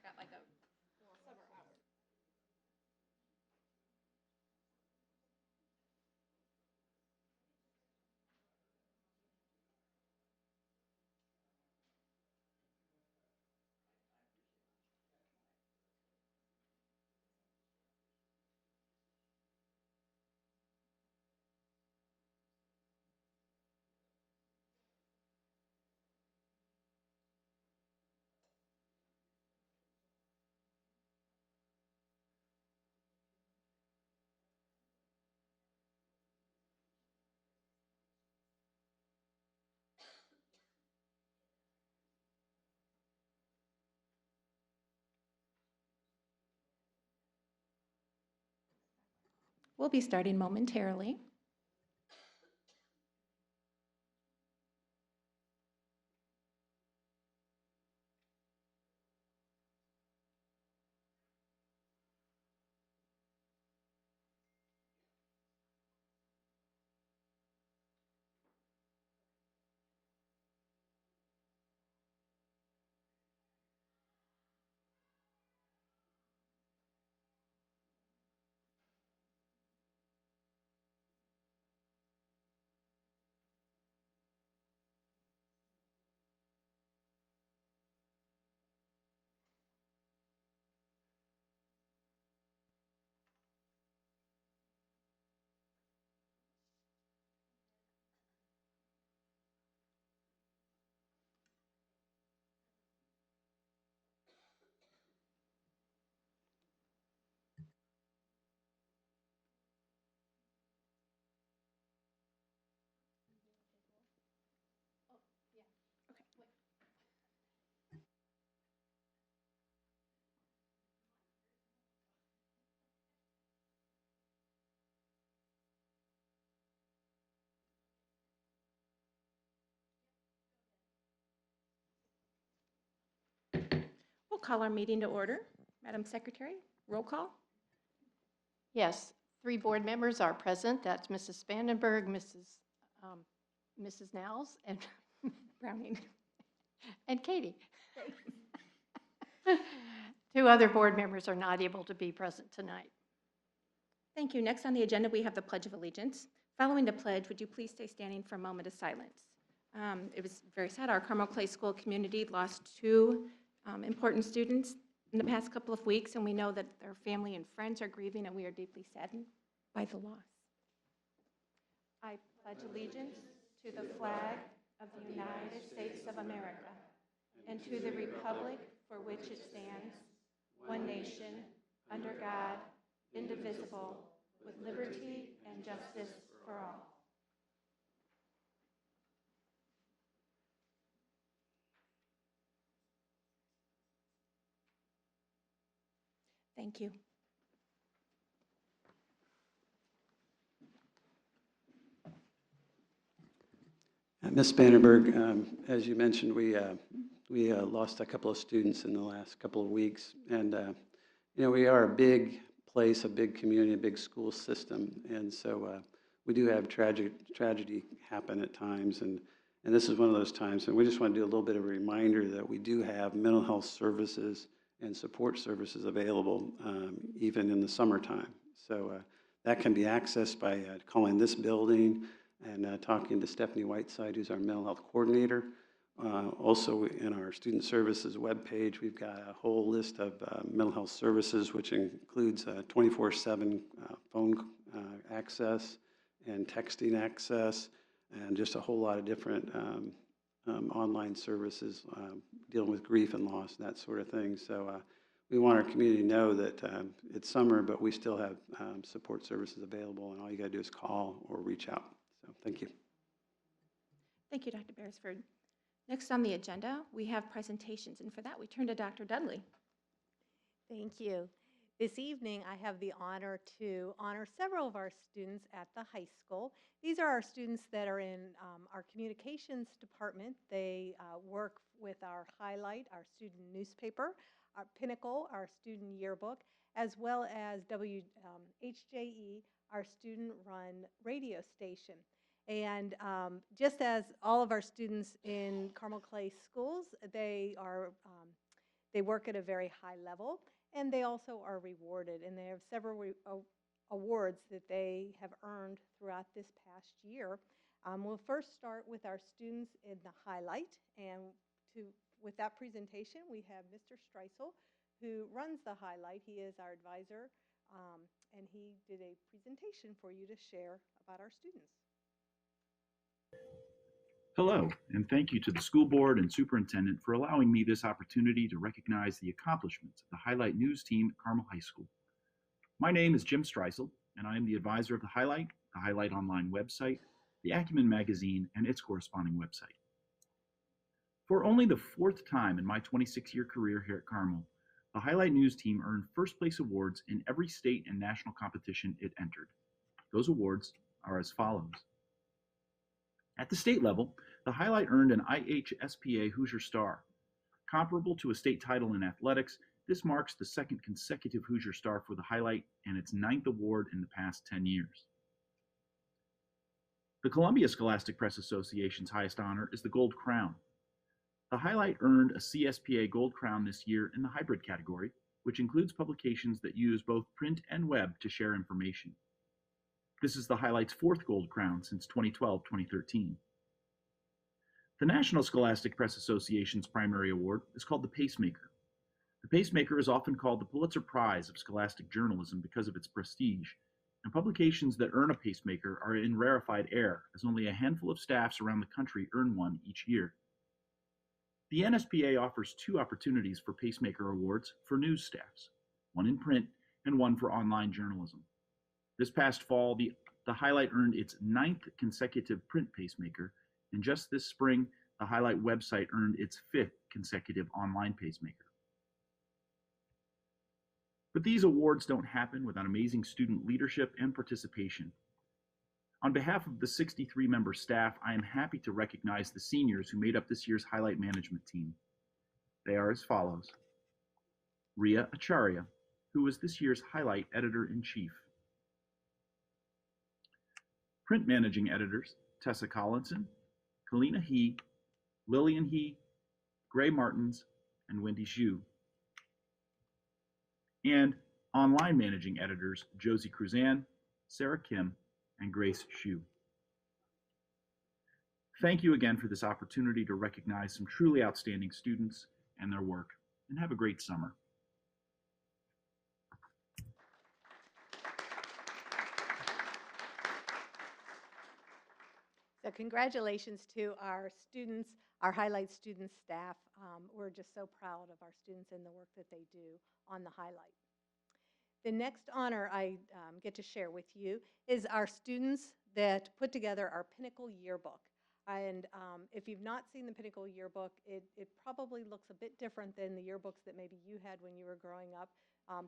got like a summer hour. We'll be starting momentarily. We'll call our meeting to order. Madam Secretary, roll call. Yes, 3 board members are present. That's Mrs. Spandenberg, Mrs. Nels, and Browning. and Katie. 2 other board members are not able to be present tonight. Thank you. Next on the agenda, we have the Pledge of Allegiance. Following the pledge, would you please stay standing for a moment of silence? It was very sad. Our Carmel Clay School community lost 2 important students in the past couple of weeks, and we know that their family and friends are grieving, and we are deeply saddened by the loss. I pledge allegiance to the flag of the United States of America and to the republic for which it stands, one nation, under God, indivisible, with liberty and justice for all. Thank you. Ms. Spandenberg, as you mentioned, we lost a couple of students in the last couple of weeks, and we are a big place, a big community, a big school system, and so we do have tragedy happen at times, and this is one of those times, and we just want to do a little bit of a reminder that we do have mental health services and support services available even in the summertime. So that can be accessed by calling this building and talking to Stephanie Whiteside, who's our mental health coordinator. Also in our student services webpage, we've got a whole list of mental health services, which includes 24/7 phone access and texting access, and just a whole lot of different online services dealing with grief and loss and that sort of thing. So we want our community to know that it's summer, but we still have support services available, and all you got to do is call or reach out. So thank you. Thank you, Dr. Beresford. Next on the agenda, we have presentations, and for that, we turn to Dr. Dudley. Thank you. This evening, I have the honor to honor several of our students at the high school. These are our students that are in our communications department. They work with our Highlight, our student newspaper, our Pinnacle, our student yearbook, as well as WHJE, our student-run radio station. And just as all of our students in Carmel Clay schools, they They work at a very high level, and they also are rewarded, and they have several awards that they have earned throughout this past year. We'll first start with our students in the highlight, and with that presentation, we have Mr. Streisel, who runs the highlight. He is our advisor, and he did a presentation for you to share about our students. Hello, and thank you to the school board and superintendent for allowing me this opportunity to recognize the accomplishments of the Highlight News team at Carmel High School. My name is Jim Streisel, and I am the advisor of the Highlight online website, the Acumen magazine, and its corresponding website. For only the 4th time in my 26-year career here at Carmel, the Highlight News team earned first place awards in every state and national competition it entered. Those awards are as follows. At the state level, the Highlight earned an IHSPA Hoosier Star. Comparable to a state title in athletics, this marks the 2nd consecutive Hoosier Star for the Highlight and its 9th award in the past 10 years. The Columbia Scholastic Press Association's highest honor is the Gold Crown. The Highlight earned a CSPA Gold Crown this year in the hybrid category, which includes publications that use both print and web to share information. This is the Highlight's 4th Gold Crown since 2012-2013. The National Scholastic Press Association's primary award is called the Pacemaker. The Pacemaker is often called the Pulitzer Prize of Scholastic Journalism because of its prestige, and publications that earn a Pacemaker are in rarefied air, as only a handful of staffs around the country earn one each year. The NSPA offers 2 opportunities for Pacemaker awards for news staffs, one in print and one for online journalism. This past fall, the Highlight earned its 9th consecutive print Pacemaker, and just this spring, the Highlight website earned its 5th consecutive online Pacemaker. But these awards don't happen without amazing student leadership and participation. On behalf of the 63-member staff, I am happy to recognize the seniors who made up this year's Highlight management team. They are as follows. Ria Acharya, who was this year's Highlight editor-in-chief. Print managing editors, Tessa Collinson, Kalina He, Lillian He, Gray Martins, and Wendy Zhu. And online managing editors, Josie Cruzan, Sarah Kim, and Grace Xu. Thank you again for this opportunity to recognize some truly outstanding students and their work, and have a great summer. So congratulations to our students, our Highlight student staff. We're just so proud of our students and the work that they do on the Highlight. The next honor I get to share with you is our students that put together our Pinnacle Yearbook. And if you've not seen the Pinnacle Yearbook, it probably looks a bit different than the yearbooks that maybe you had when you were growing up.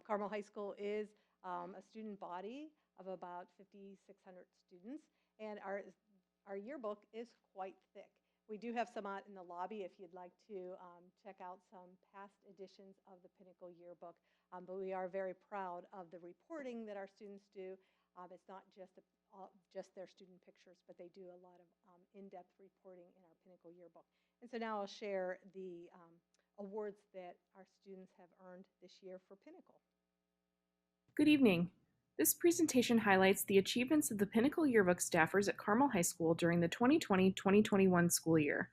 Carmel High School is a student body of about 5,600 students, and our yearbook is quite thick. We do have some out in the lobby if you'd like to check out some past editions of the Pinnacle Yearbook. But we are very proud of the reporting that our students do. It's not just their student pictures, but they do a lot of in-depth reporting in our Pinnacle Yearbook. And so now I'll share the awards that our students have earned this year for Pinnacle. Good evening. This presentation highlights the achievements of the Pinnacle Yearbook staffers at Carmel High School during the 2020-2021 school year.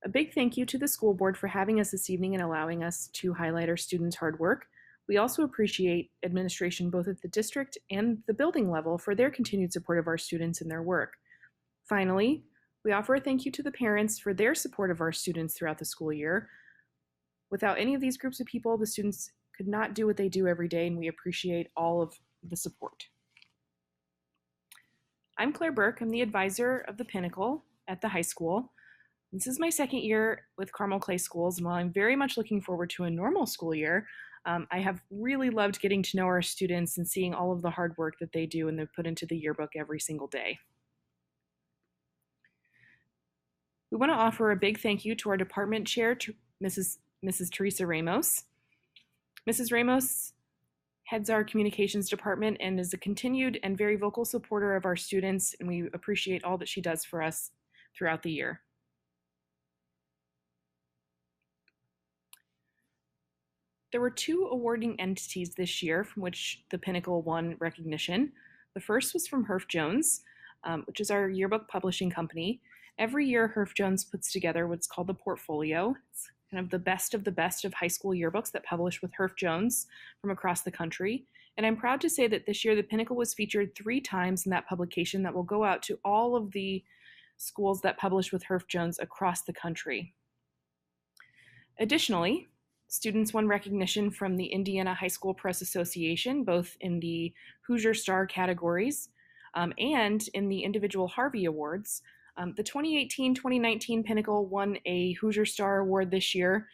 A big thank you to the school board for having us this evening and allowing us to highlight our students' hard work. We also appreciate administration both at the district and the building level for their continued support of our students and their work. Finally, we offer a thank you to the parents for their support of our students throughout the school year. Without any of these groups of people, the students could not do what they do every day, and we appreciate all of the support. I'm Claire Burke. I'm the advisor of the Pinnacle at the high school. This is my 2nd year with Carmel Clay Schools, and while I'm very much looking forward to a normal school year, I have really loved getting to know our students and seeing all of the hard work that they do and they put into the yearbook every single day. We want to offer a big thank you to our department chair, Mrs. Teresa Ramos. Mrs. Ramos heads our communications department and is a continued and very vocal supporter of our students, and we appreciate all that she does for us throughout the year. There were 2 awarding entities this year from which the Pinnacle won recognition. The first was from Herff Jones, which is our yearbook publishing company. Every year, Herff Jones puts together what's called the portfolio. It's kind of the best of high school yearbooks that publish with Herff Jones from across the country. And I'm proud to say that this year the Pinnacle was featured 3 times in that publication that will go out to all of the schools that publish with Herff Jones across the country. Additionally, students won recognition from the Indiana High School Press Association, both in the Hoosier Star categories and in the individual Harvey Awards. The 2018-2019 Pinnacle won a Hoosier Star Award this year,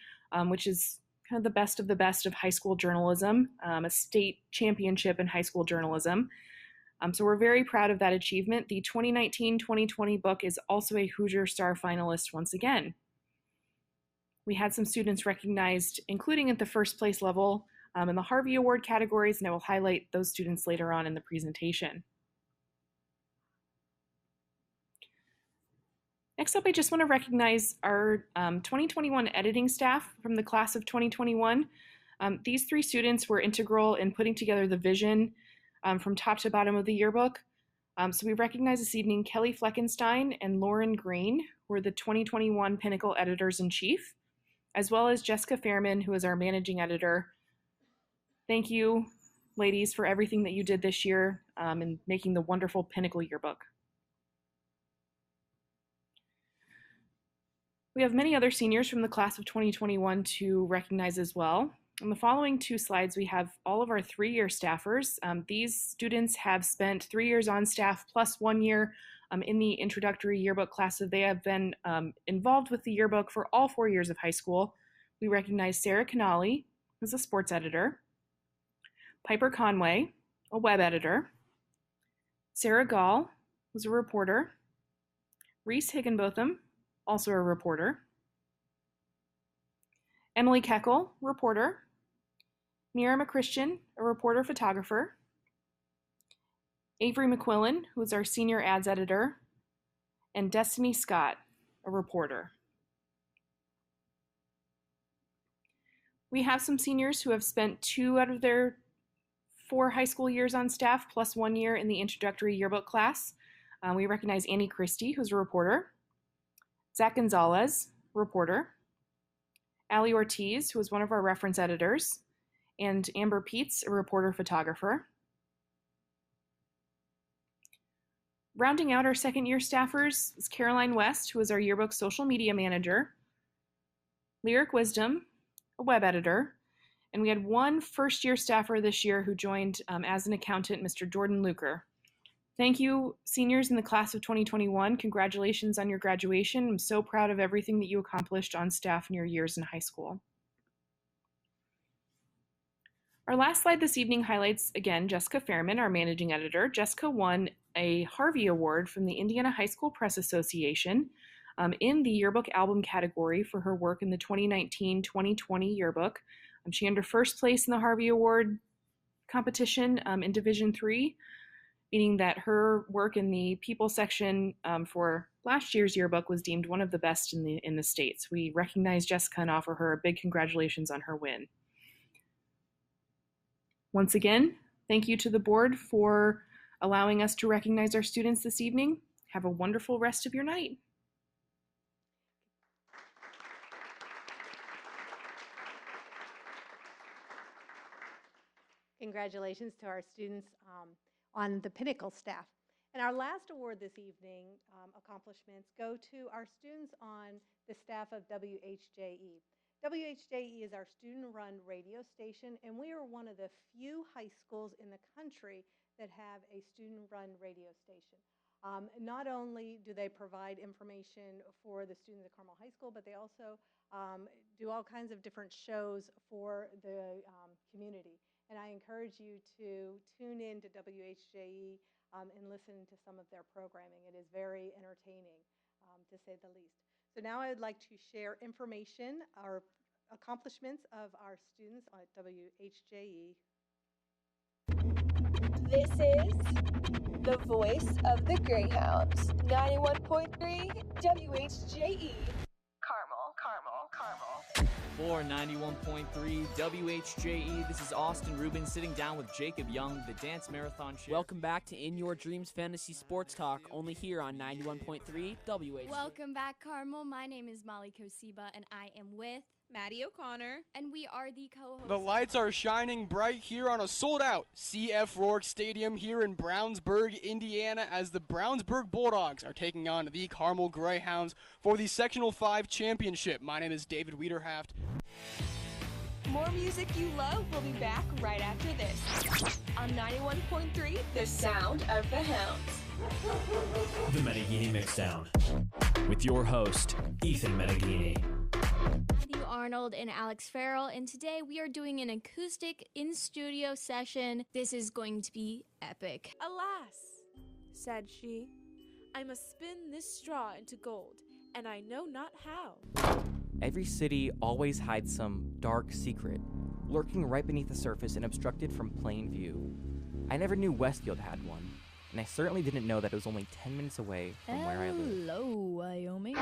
which is kind of the best of high school journalism, a state championship in high school journalism. So we're very proud of that achievement. The 2019-2020 book is also a Hoosier Star finalist once again. We had some students recognized, including at the first place level in the Harvey Award categories, and I will highlight those students later on in the presentation. Next up, I just want to recognize our 2021 editing staff from the class of 2021. These 3 students were integral in putting together the vision from top to bottom of the yearbook. So we recognize this evening Kelly Fleckenstein and Lauren Green, who are the 2021 Pinnacle Editors-in-Chief, as well as Jessica Fairman, who is our Managing Editor. Thank you, ladies, for everything that you did this year in making the wonderful Pinnacle yearbook. We have many other seniors from the class of 2021 to recognize as well. On the following 2 slides, we have all of our 3-year staffers. These students have spent 3 years on staff plus 1 year in the introductory yearbook class, so they have been involved with the yearbook for all 4 years of high school. We recognize Sarah Canali, who's a sports editor, Piper Conway, a web editor, Sarah Gall, who's a reporter, Reese Higginbotham, also a reporter, Emily Keckel, reporter, Mira McChristian, a reporter photographer, Avery McQuillan, who is our senior ads editor, and Destiny Scott, a reporter. We have some seniors who have spent 2 out of their 4 high school years on staff, plus 1 year in the introductory yearbook class. We recognize Annie Christie, who's a reporter, Zach Gonzalez, reporter, Allie Ortiz, who is one of our reference editors, and Amber Peets, a reporter photographer. Rounding out our 2nd-year staffers is Caroline West, who is our yearbook social media manager, Lyric Wisdom, a web editor, and we had 1 first-year staffer this year who joined as an accountant, Mr. Jordan Luker. Thank you, seniors in the class of 2021. Congratulations on your graduation. I'm so proud of everything that you accomplished on staff in your years in high school. Our last slide this evening highlights, again, Jessica Fairman, our managing editor. Jessica won a Harvey Award from the Indiana High School Press Association in the yearbook album category for her work in the 2019-2020 yearbook. She earned her first place in the Harvey Award competition in Division III, meaning that her work in the people section for last year's yearbook was deemed one of the best in the states. We recognize Jessica and offer her a big congratulations on her win. Once again, thank you to the board for allowing us to recognize our students this evening. Have a wonderful rest of your night. Congratulations to our students on the Pinnacle staff. And our last award this evening, accomplishments, go to our students on the staff of WHJE. WHJE is our student-run radio station, and we are one of the few high schools in the country that have a student-run radio station. Not only do they provide information for the students at Carmel High School, but they also do all kinds of different shows for the community. And I encourage you to tune in to WHJE and listen to some of their programming. It is very entertaining, to say the least. So now I would like to share information, our accomplishments of our students at WHJE. This is the voice of the Greyhounds, 91.3 WHJE. Carmel. For 91.3 WHJE, this is Austin Rubin sitting down with Jacob Young, the Dance Marathon Chair. Welcome back to In Your Dreams Fantasy Sports Talk, only here on 91.3 WHJE. Welcome back, Carmel. My name is Molly Kosiba, and I am with Maddie O'Connor. And we are the co-hosts. The lights are shining bright here on a sold-out CF Rourke Stadium here in Brownsburg, Indiana, as the Brownsburg Bulldogs are taking on the Carmel Greyhounds for the Sectional 5 Championship. My name is David Wiederhaft. More music you love will be back right after this. On 91.3, the sound of the hounds. The Meneghini Mixdown with your host, Ethan Meneghini. Matthew Arnold and Alex Farrell, and today we are doing an acoustic in-studio session. This is going to be epic. Alas, said she, I must spin this straw into gold, and I know not how. Every city always hides some dark secret, lurking right beneath the surface and obstructed from plain view. I never knew Westfield had one, and I certainly didn't know that it was only 10 minutes away from where I live. Hello, Wyoming.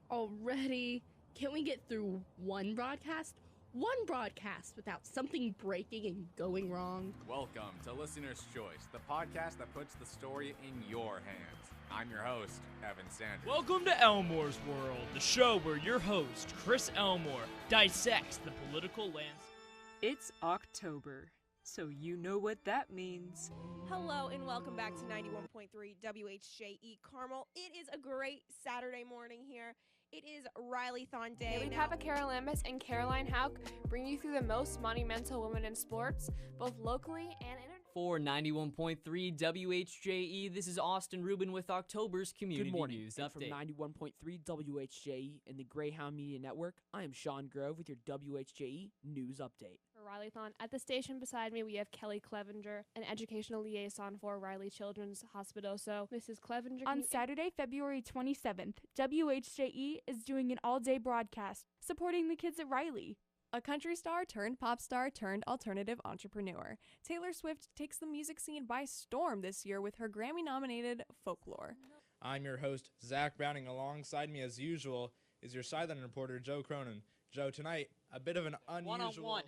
Already? Can't we get through one broadcast? One broadcast without something breaking and going wrong? Welcome to Listener's Choice, the podcast that puts the story in your hands. I'm your host, Evan Sanders. Welcome to Elmore's World, the show where your host, Chris Elmore, dissects the political landscape. It's October, so you know what that means. Hello and welcome back to 91.3 WHJE Carmel. It is a great Saturday morning here. It is Riley-thon Day. Haley Papakaralammis and Caroline Hauk bring you through the most monumental women in sports, both locally and internationally. For 91.3 WHJE, this is Austin Rubin with October's Community Good morning, News and Update. From 91.3 WHJE and the Greyhound Media Network, I am Sean Grove with your WHJE News Update. For Riley-thon, at the station beside me, we have Kelly Clevenger, an educational liaison for Riley Children's Hospital. So, Mrs. Clevenger, on Saturday, February 27th, WHJE is doing an all-day broadcast supporting the kids at Riley. A country star turned pop star turned alternative entrepreneur, Taylor Swift takes the music scene by storm this year with her Grammy-nominated Folklore. I'm your host, Zach Browning. Alongside me, as usual, is your sideline reporter, Joe Cronin. Joe, tonight, a bit of an unusual... One-on-one.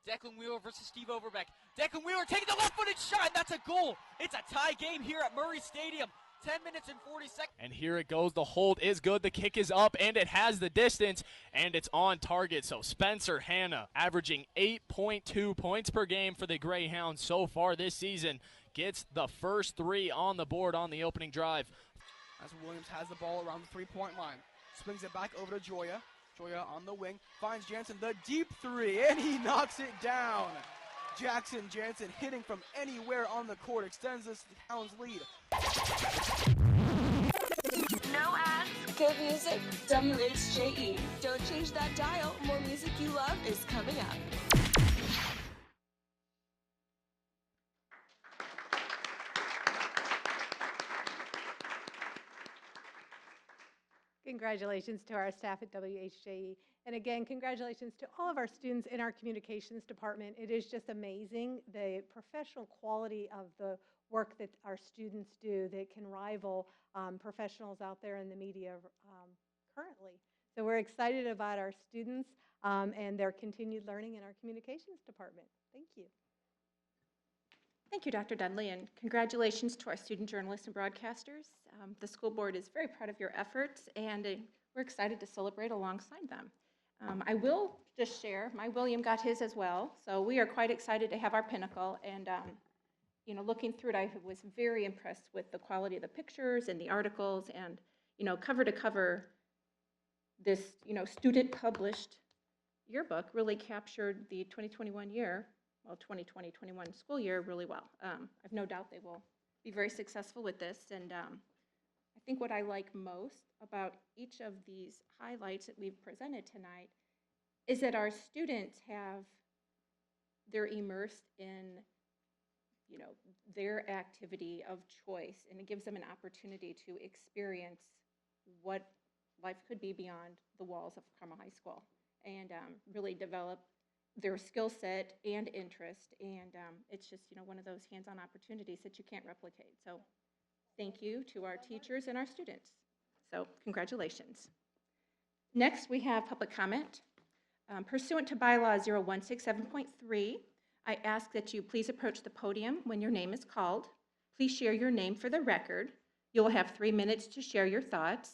Declan Wheeler versus Steve Overbeck. Declan Wheeler taking the left-footed shot. That's a goal. It's a tie game here at Murray Stadium. 10 minutes and 40 seconds. And here it goes. The hold is good. The kick is up, and it has the distance, and it's on target. So Spencer Hanna, averaging 8.2 points per game for the Greyhounds so far this season, gets the first three on the board on the opening drive. As Williams has the ball around the three-point line. Swings it back over to Joya. Joya on the wing. Finds Jansen the deep three, and he knocks it down. Jackson Jansen hitting from anywhere on the court extends this Hounds lead. No ads, good music, WHJE. Don't change that dial. More music you love is coming up. Congratulations to our staff at WHJE. And again, congratulations to all of our students in our communications department. It is just amazing the professional quality of the work that our students do that can rival professionals out there in the media currently. So we're excited about our students and their continued learning in our communications department. Thank you. Thank you, Dr. Dudley, and congratulations to our student journalists and broadcasters. The school board is very proud of your efforts, and we're excited to celebrate alongside them. I will just share, my William got his as well, so we are quite excited to have our pinnacle, and you know, looking through it, I was very impressed with the quality of the pictures and the articles, and you know, cover to cover, this student-published yearbook really captured the 2021 year. Well, 2020-21 school year really well. I've no doubt they will be very successful with this. And I think what I like most about each of these highlights that we've presented tonight is that our students they're immersed in, their activity of choice, and it gives them an opportunity to experience what life could be beyond the walls of Carmel High School, and really develop their skill set and interest, and it's just one of those hands-on opportunities that you can't replicate. So thank you to our teachers and our students. So congratulations. Next, we have public comment. Pursuant to Bylaw 0167.3, I ask that you please approach the podium when your name is called. Please share your name for the record. You will have 3 minutes to share your thoughts.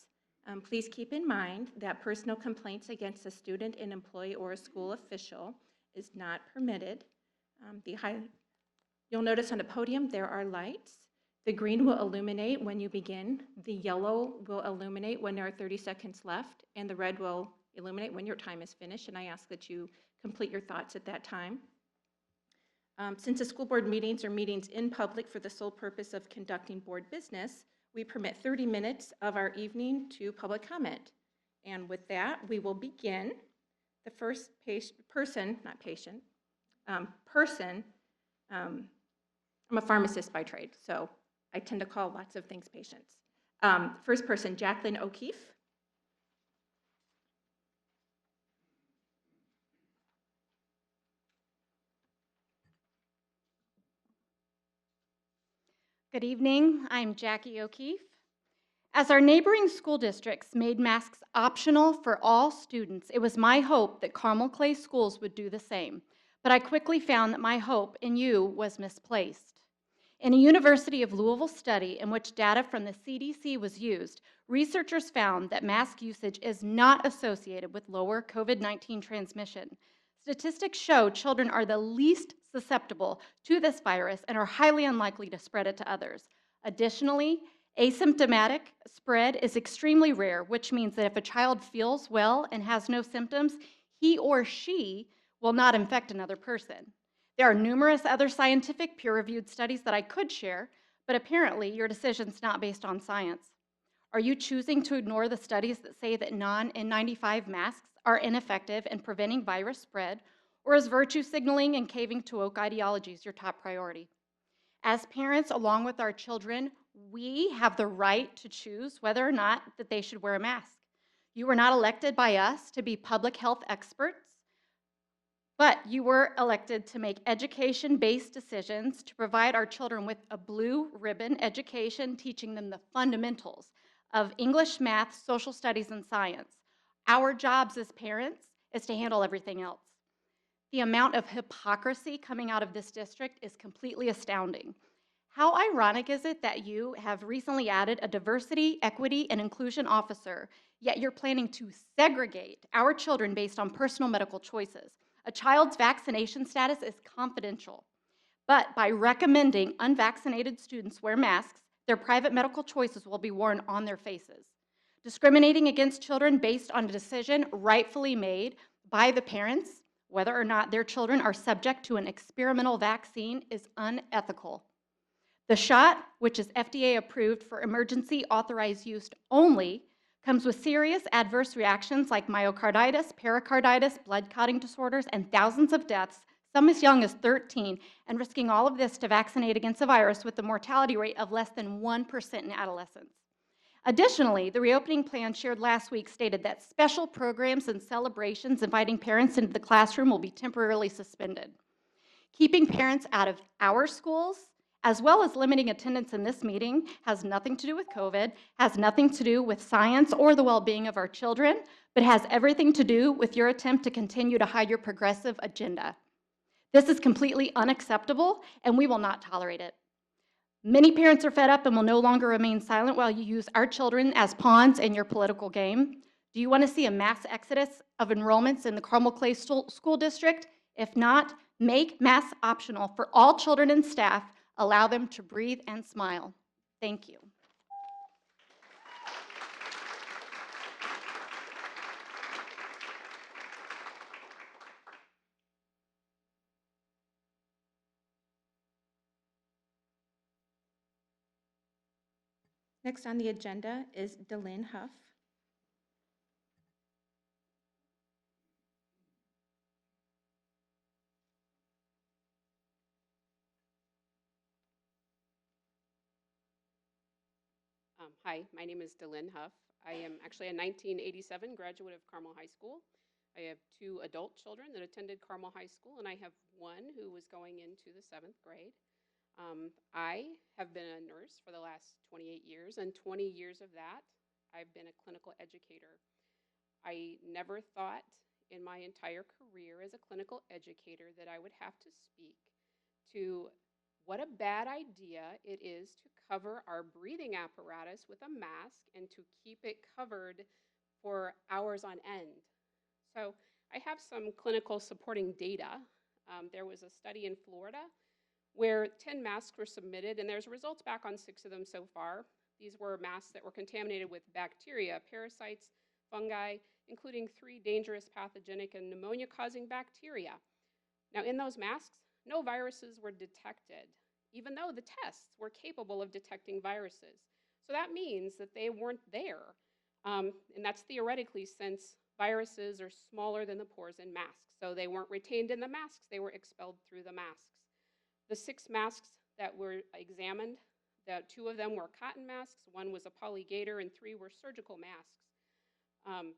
Please keep in mind that personal complaints against a student, an employee, or a school official is not permitted. You'll notice on the podium there are lights. The green will illuminate when you begin, the yellow will illuminate when there are 30 seconds left, and the red will illuminate when your time is finished, and I ask that you complete your thoughts at that time. Since the school board meetings are meetings in public for the sole purpose of conducting board business, we permit 30 minutes of our evening to public comment. And with that, we will begin. The first person, I'm a pharmacist by trade, so I tend to call lots of things patients. First person, Jacqueline O'Keefe. Good evening, I'm Jackie O'Keefe. As our neighboring school districts made masks optional for all students, it was my hope that Carmel Clay schools would do the same. But I quickly found that my hope in you was misplaced. In a University of Louisville study in which data from the CDC was used, researchers found that mask usage is not associated with lower COVID-19 transmission. Statistics show children are the least susceptible to this virus and are highly unlikely to spread it to others. Additionally, asymptomatic spread is extremely rare, which means that if a child feels well and has no symptoms, he or she will not infect another person. There are numerous other scientific peer-reviewed studies that I could share, but apparently your decision's not based on science. Are you choosing to ignore the studies that say that non-N95 masks are ineffective in preventing virus spread, or is virtue signaling and caving to woke ideologies your top priority? As parents, along with our children, we have the right to choose whether or not that they should wear a mask. You were not elected by us to be public health experts, but you were elected to make education-based decisions to provide our children with a blue ribbon education, teaching them the fundamentals of English, math, social studies, and science. Our jobs as parents is to handle everything else. The amount of hypocrisy coming out of this district is completely astounding. How ironic is it that you have recently added a diversity, equity, and inclusion officer, yet you're planning to segregate our children based on personal medical choices? A child's vaccination status is confidential, but by recommending unvaccinated students wear masks, their private medical choices will be worn on their faces. Discriminating against children based on a decision rightfully made by the parents, whether or not their children are subject to an experimental vaccine, is unethical. The shot, which is FDA approved for emergency authorized use only, comes with serious adverse reactions like myocarditis, pericarditis, blood clotting disorders, and thousands of deaths, some as young as 13, and risking all of this to vaccinate against the virus with a mortality rate of less than 1% in adolescents. Additionally, the reopening plan shared last week stated that special programs and celebrations inviting parents into the classroom will be temporarily suspended. Keeping parents out of our schools, as well as limiting attendance in this meeting, has nothing to do with COVID, has nothing to do with science or the well-being of our children, but has everything to do with your attempt to continue to hide your progressive agenda. This is completely unacceptable, and we will not tolerate it. Many parents are fed up and will no longer remain silent while you use our children as pawns in your political game. Do you want to see a mass exodus of enrollments in the Carmel Clay School District? If not, make masks optional for all children and staff. Allow them to breathe and smile. Thank you. Next on the agenda is Delynn Huff. Hi, my name is Delynn Huff. I am actually a 1987 graduate of Carmel High School. I have 2 adult children that attended Carmel High School, and I have one who was going into the 7th grade. I have been a nurse for the last 28 years, and 20 years of that, I've been a clinical educator. I I never thought in my entire career as a clinical educator that I would have to speak to what a bad idea it is to cover our breathing apparatus with a mask and to keep it covered for hours on end. So I have some clinical supporting data. There was a study in Florida where 10 masks were submitted, and there's results back on 6 of them so far. These were masks that were contaminated with bacteria, parasites, fungi, including 3 dangerous pathogenic and pneumonia-causing bacteria. Now, in those masks, no viruses were detected, even though the tests were capable of detecting viruses. So that means that they weren't there. And that's theoretically, since viruses are smaller than the pores in masks. So they weren't retained in the masks, they were expelled through the masks. The 6 masks that were examined, 2 of them were cotton masks, 1 was a polygator, and 3 were surgical masks.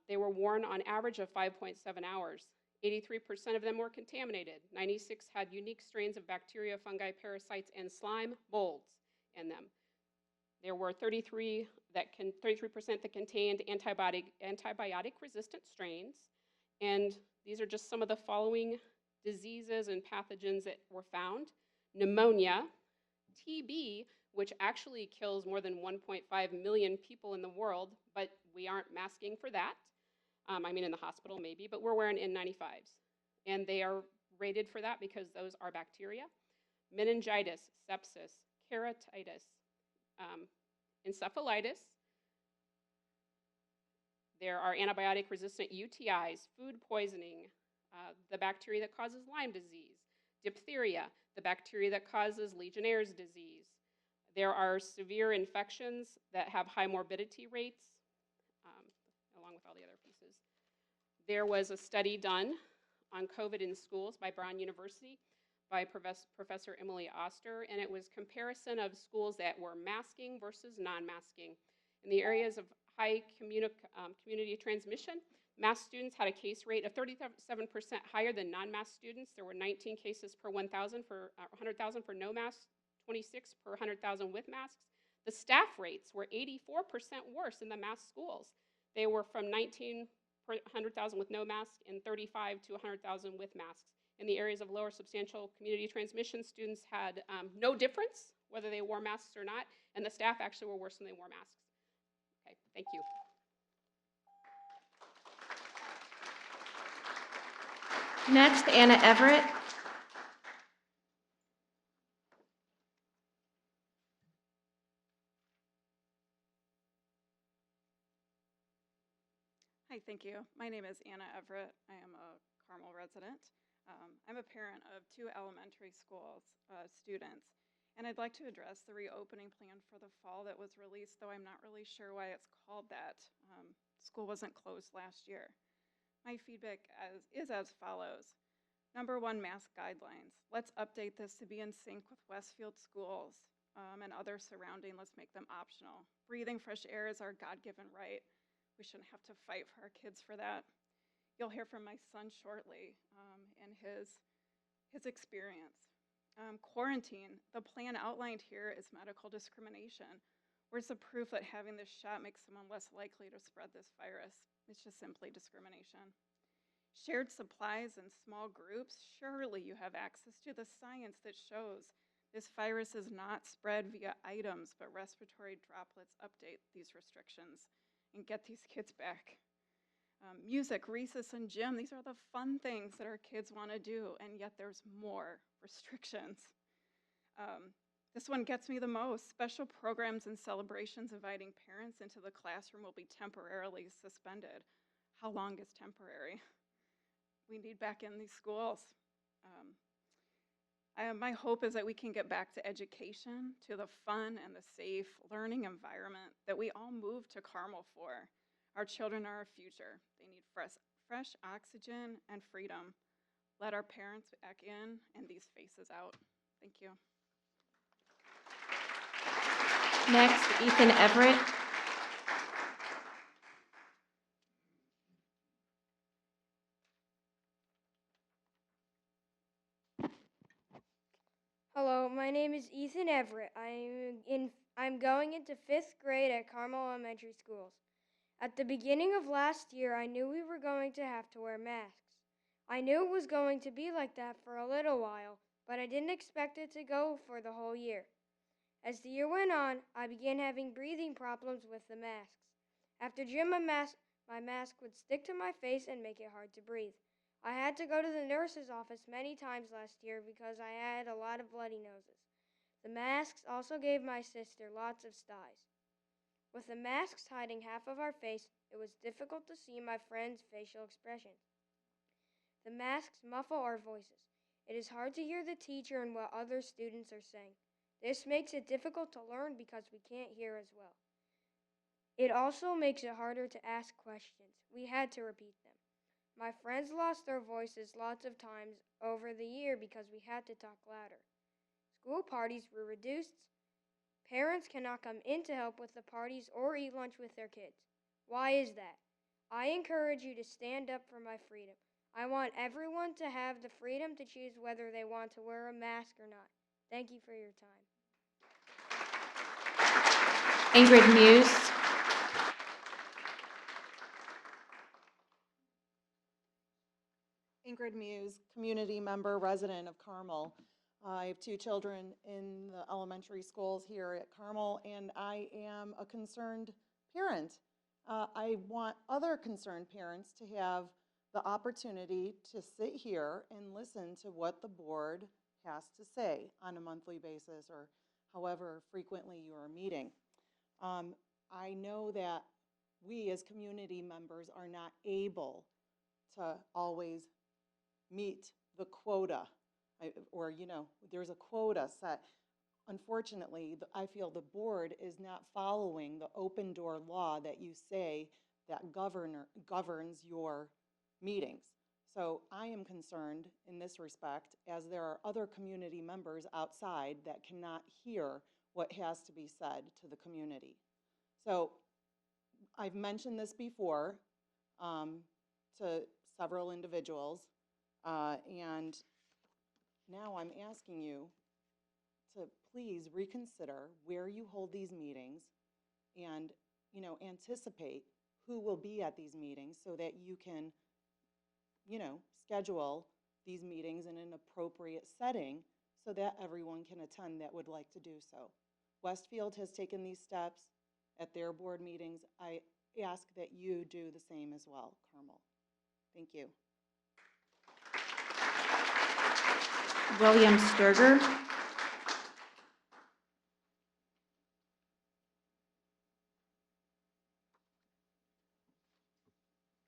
They were worn on average of 5.7 hours. 83% of them were contaminated. 96 had unique strains of bacteria, fungi, parasites, and slime molds in them. There were 33% that contained antibiotic-resistant strains, and these are just some of the following diseases and pathogens that were found. Pneumonia, TB, which actually kills more than 1.5 million people in the world, but we aren't masking for that. I mean, in the hospital maybe, but we're wearing N95s. And they are rated for that because those are bacteria. Meningitis, sepsis, keratitis, encephalitis. There are antibiotic-resistant UTIs, food poisoning, the bacteria that causes Lyme disease, diphtheria, the bacteria that causes Legionnaire's disease. There are severe infections that have high morbidity rates, along with all the other pieces. There was a study done on COVID in schools by Brown University by Professor Emily Oster, and it was comparison of schools that were masking versus non-masking. In the areas of high community transmission, masked students had a case rate of 37% higher than non-masked students. There were 19 cases per 100,000 for no masks, 26 per 100,000 with masks. The staff rates were 84% worse in the masked schools. They were from 19 per 100,000 with no mask and 35 to 100,000 with masks. In the areas of lower substantial community transmission, students had no difference whether they wore masks or not, and the staff actually were worse than they wore masks. Okay, thank you. Next, Anna Everett. Hi, thank you. My name is Anna Everett. I am a Carmel resident. I'm a parent of 2 elementary school students, and I'd like to address the reopening plan for the fall that was released, though I'm not really sure why it's called that. School wasn't closed last year. My feedback is as follows. Number 1, mask guidelines. Let's update this to be in sync with Westfield schools and other surrounding. Let's make them optional. Breathing fresh air is our God-given right. We shouldn't have to fight for our kids for that. You'll hear from my son shortly and his experience. Quarantine, the plan outlined here is medical discrimination. Where's the proof that having this shot makes someone less likely to spread this virus? It's just simply discrimination. Shared supplies in small groups, surely you have access to the science that shows this virus is not spread via items, but respiratory droplets. Update these restrictions and get these kids back. Music, recess, and gym, these are the fun things that our kids want to do, and yet there's more restrictions. This one gets me the most. Special programs and celebrations inviting parents into the classroom will be temporarily suspended. How long is temporary? We need back in these schools. My hope is that we can get back to education, to the fun and the safe learning environment that we all moved to Carmel for. Our children are our future. They need fresh oxygen and freedom. Let our parents back in and these faces out. Thank you. Next, Ethan Everett. Hello, my name is Ethan Everett. I'm going into 5th grade at Carmel Elementary Schools. At the beginning of last year, I knew we were going to have to wear masks. I knew it was going to be like that for a little while, but I didn't expect it to go for the whole year. As the year went on, I began having breathing problems with the masks. After gym, my mask would stick to my face and make it hard to breathe. I had to go to the nurse's office many times last year because I had a lot of bloody noses. The masks also gave my sister lots of styes. With the masks hiding half of our face, it was difficult to see my friends' facial expressions. The masks muffle our voices. It is hard to hear the teacher and what other students are saying. This makes it difficult to learn because we can't hear as well. It also makes it harder to ask questions. We had to repeat them. My friends lost their voices lots of times over the year because we had to talk louder. School parties were reduced. Parents cannot come in to help with the parties or eat lunch with their kids. Why is that? I encourage you to stand up for my freedom. I want everyone to have the freedom to choose whether they want to wear a mask or not. Thank you for your time. Ingrid Muse. Ingrid Muse, community member, resident of Carmel. I have two children in the elementary schools here at Carmel, and I am a concerned parent. I want other concerned parents to have the opportunity to sit here and listen to what the board has to say on a monthly basis or however frequently you are meeting. I know that we as community members are not able to always meet the quota, or, you know, there's a quota set. Unfortunately, I feel the board is not following the open door law that you say that governs your meetings. So I am concerned in this respect, as there are other community members outside that cannot hear what has to be said to the community. So I've mentioned this before to several individuals, and now I'm asking you to please reconsider where you hold these meetings and, you know, anticipate who will be at these meetings so that you can, you know, schedule these meetings in an appropriate setting so that everyone can attend that would like to do so. Westfield has taken these steps at their board meetings. I ask that you do the same as well, Carmel. Thank you. William Sturger.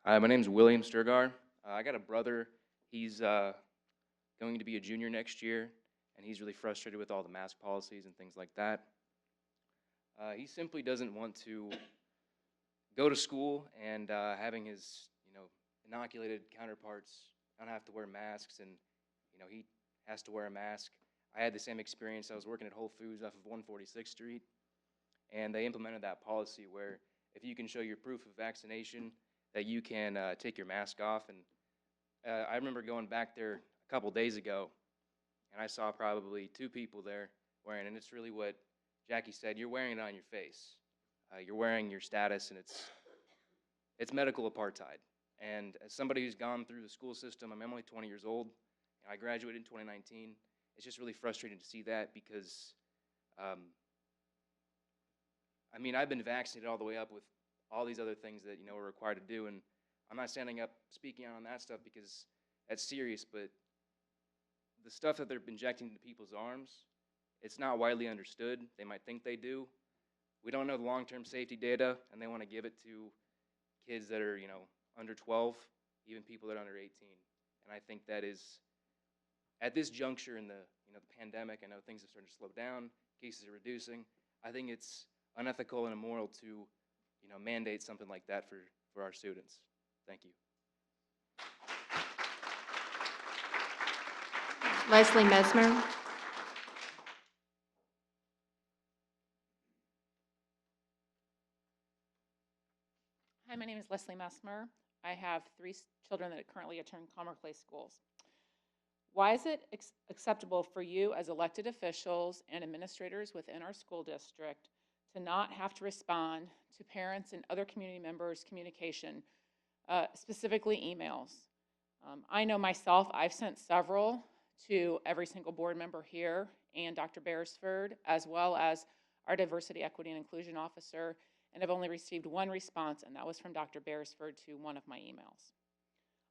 Hi, my name's William Sturgar. I got a brother. He's going to be a junior next year, and he's really frustrated with all the mask policies and things like that. He simply doesn't want to go to school and having his, you know, inoculated counterparts not have to wear masks, and, you know, he has to wear a mask. I had the same experience. I was working at Whole Foods off of 146th Street, and they implemented that policy where if you can show your proof of vaccination, that you can take your mask off. And I remember going back there a couple days ago, and I saw probably 2 people there wearing, and it's really what Jackie said, you're wearing it on your face. You're wearing your status, and it's medical apartheid. And as somebody who's gone through the school system, I'm only 20 years old, and I graduated in 2019. It's just really frustrating to see that because, I mean, I've been vaccinated all the way up with all these other things that, you know, we're required to do, and I'm not standing up speaking out on that stuff because that's serious, but the stuff that they're injecting into people's arms, it's not widely understood. They might think they do. We don't know the long-term safety data, and they want to give it to kids that are, you know, under 12, even people that are under 18. And I think that is, at this juncture in the, you know, the pandemic, I know things have started to slow down, cases are reducing. I think it's unethical and immoral to, you know, mandate something like that for our students. Thank you. Leslie Mesmer. Hi, my name is Leslie Mesmer. I have 3 children that currently attend Carmel Clay schools. Why is it acceptable for you as elected officials and administrators within our school district to not have to respond to parents and other community members' communication, specifically emails. I know myself, I've sent several to every single board member here and Dr. Beresford, as well as our Diversity, Equity, and Inclusion Officer, and I've only received one response, and that was from Dr. Beresford to one of my emails.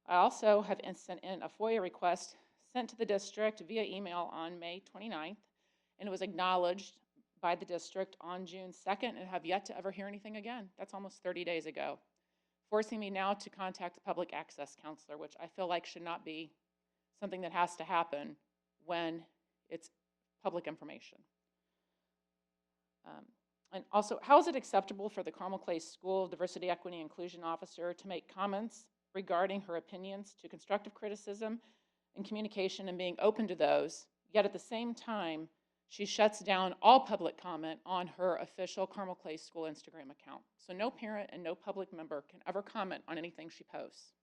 I also have sent in a FOIA request sent to the district via email on May 29th, and it was acknowledged by the district on June 2nd, and have yet to ever hear anything again. That's almost 30 days ago, forcing me now to contact the public access counselor, which I feel like should not be something that has to happen when it's public information. And also, how is it acceptable for the Carmel Clay School Diversity, Equity, and Inclusion Officer to make comments regarding her opinions to constructive criticism and communication and being open to those, yet at the same time, she shuts down all public comment on her official Carmel Clay School Instagram account. So no parent and no public member can ever comment on anything she posts.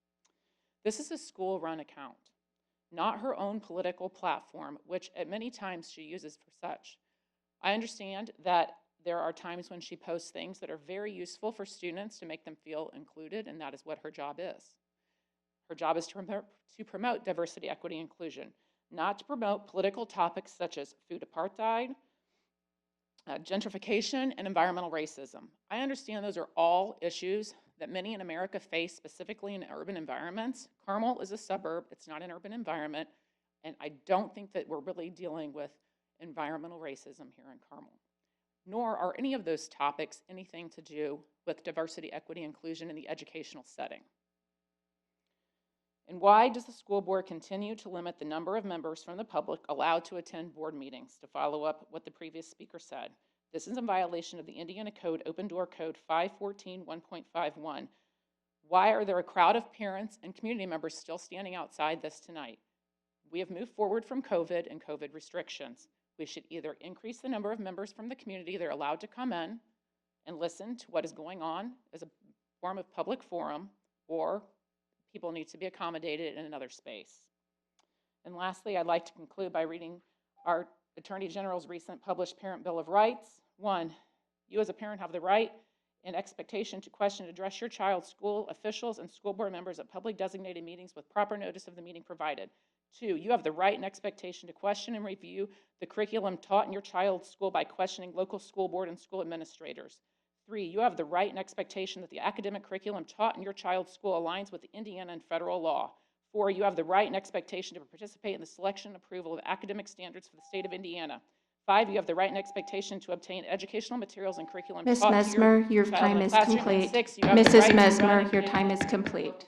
This is a school-run account, not her own political platform, which at many times she uses for such. I understand that there are times when she posts things that are very useful for students to make them feel included, and that is what her job is. Her job is to promote diversity, equity, and inclusion, not to promote political topics such as food apartheid, gentrification, and environmental racism. I understand those are all issues that many in America face, specifically in urban environments. Carmel is a suburb, it's not an urban environment, and I don't think that we're really dealing with environmental racism here in Carmel. Nor are any of those topics anything to do with diversity, equity, inclusion in the educational setting. And why does the school board continue to limit the number of members from the public allowed to attend board meetings? To follow up what the previous speaker said, this is in violation of the Indiana Code, Open Door Code 514 1.51. Why are there a crowd of parents and community members still standing outside this tonight? We have moved forward from COVID and COVID restrictions. We should either increase the number of members from the community that are allowed to come in and listen to what is going on as a form of public forum, or people need to be accommodated in another space. And lastly, I'd like to conclude by reading our Attorney General's recent published Parent Bill of Rights. 1, you as a parent have the right and expectation to question and address your child's school officials and school board members at public designated meetings with proper notice of the meeting provided. 2, you have the right and expectation to question and review the curriculum taught in your child's school by questioning local school board and school administrators. 3, you have the right and expectation that the academic curriculum taught in your child's school aligns with the Indiana and federal law. 4, you have the right and expectation to participate in the selection and approval of academic standards for the state of Indiana. 5, you have the right and expectation to obtain educational materials and curriculum Ms. taught to Mesmer, your child in time the is classroom. And complete. 6, you have the Mrs. right to Mesmer, run your and time is complete.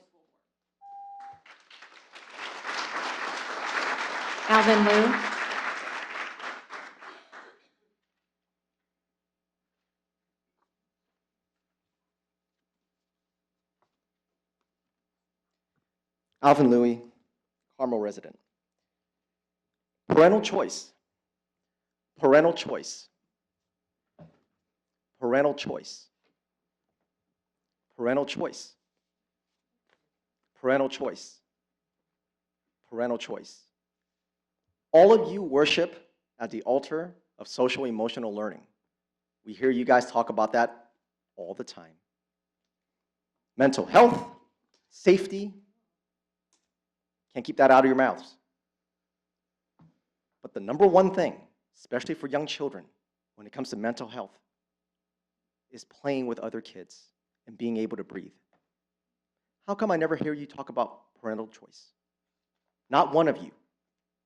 Alvin Liu. Alvin Louie, Carmel resident. Parental choice. Parental choice. Parental choice. Parental choice. Parental choice. Parental choice. All of you worship at the altar of social emotional learning. We hear you guys talk about that all the time. Mental health, safety, can't keep that out of your mouths. But the number one thing, especially for young children, when it comes to mental health, is playing with other kids and being able to breathe. How come I never hear you talk about parental choice? Not one of you.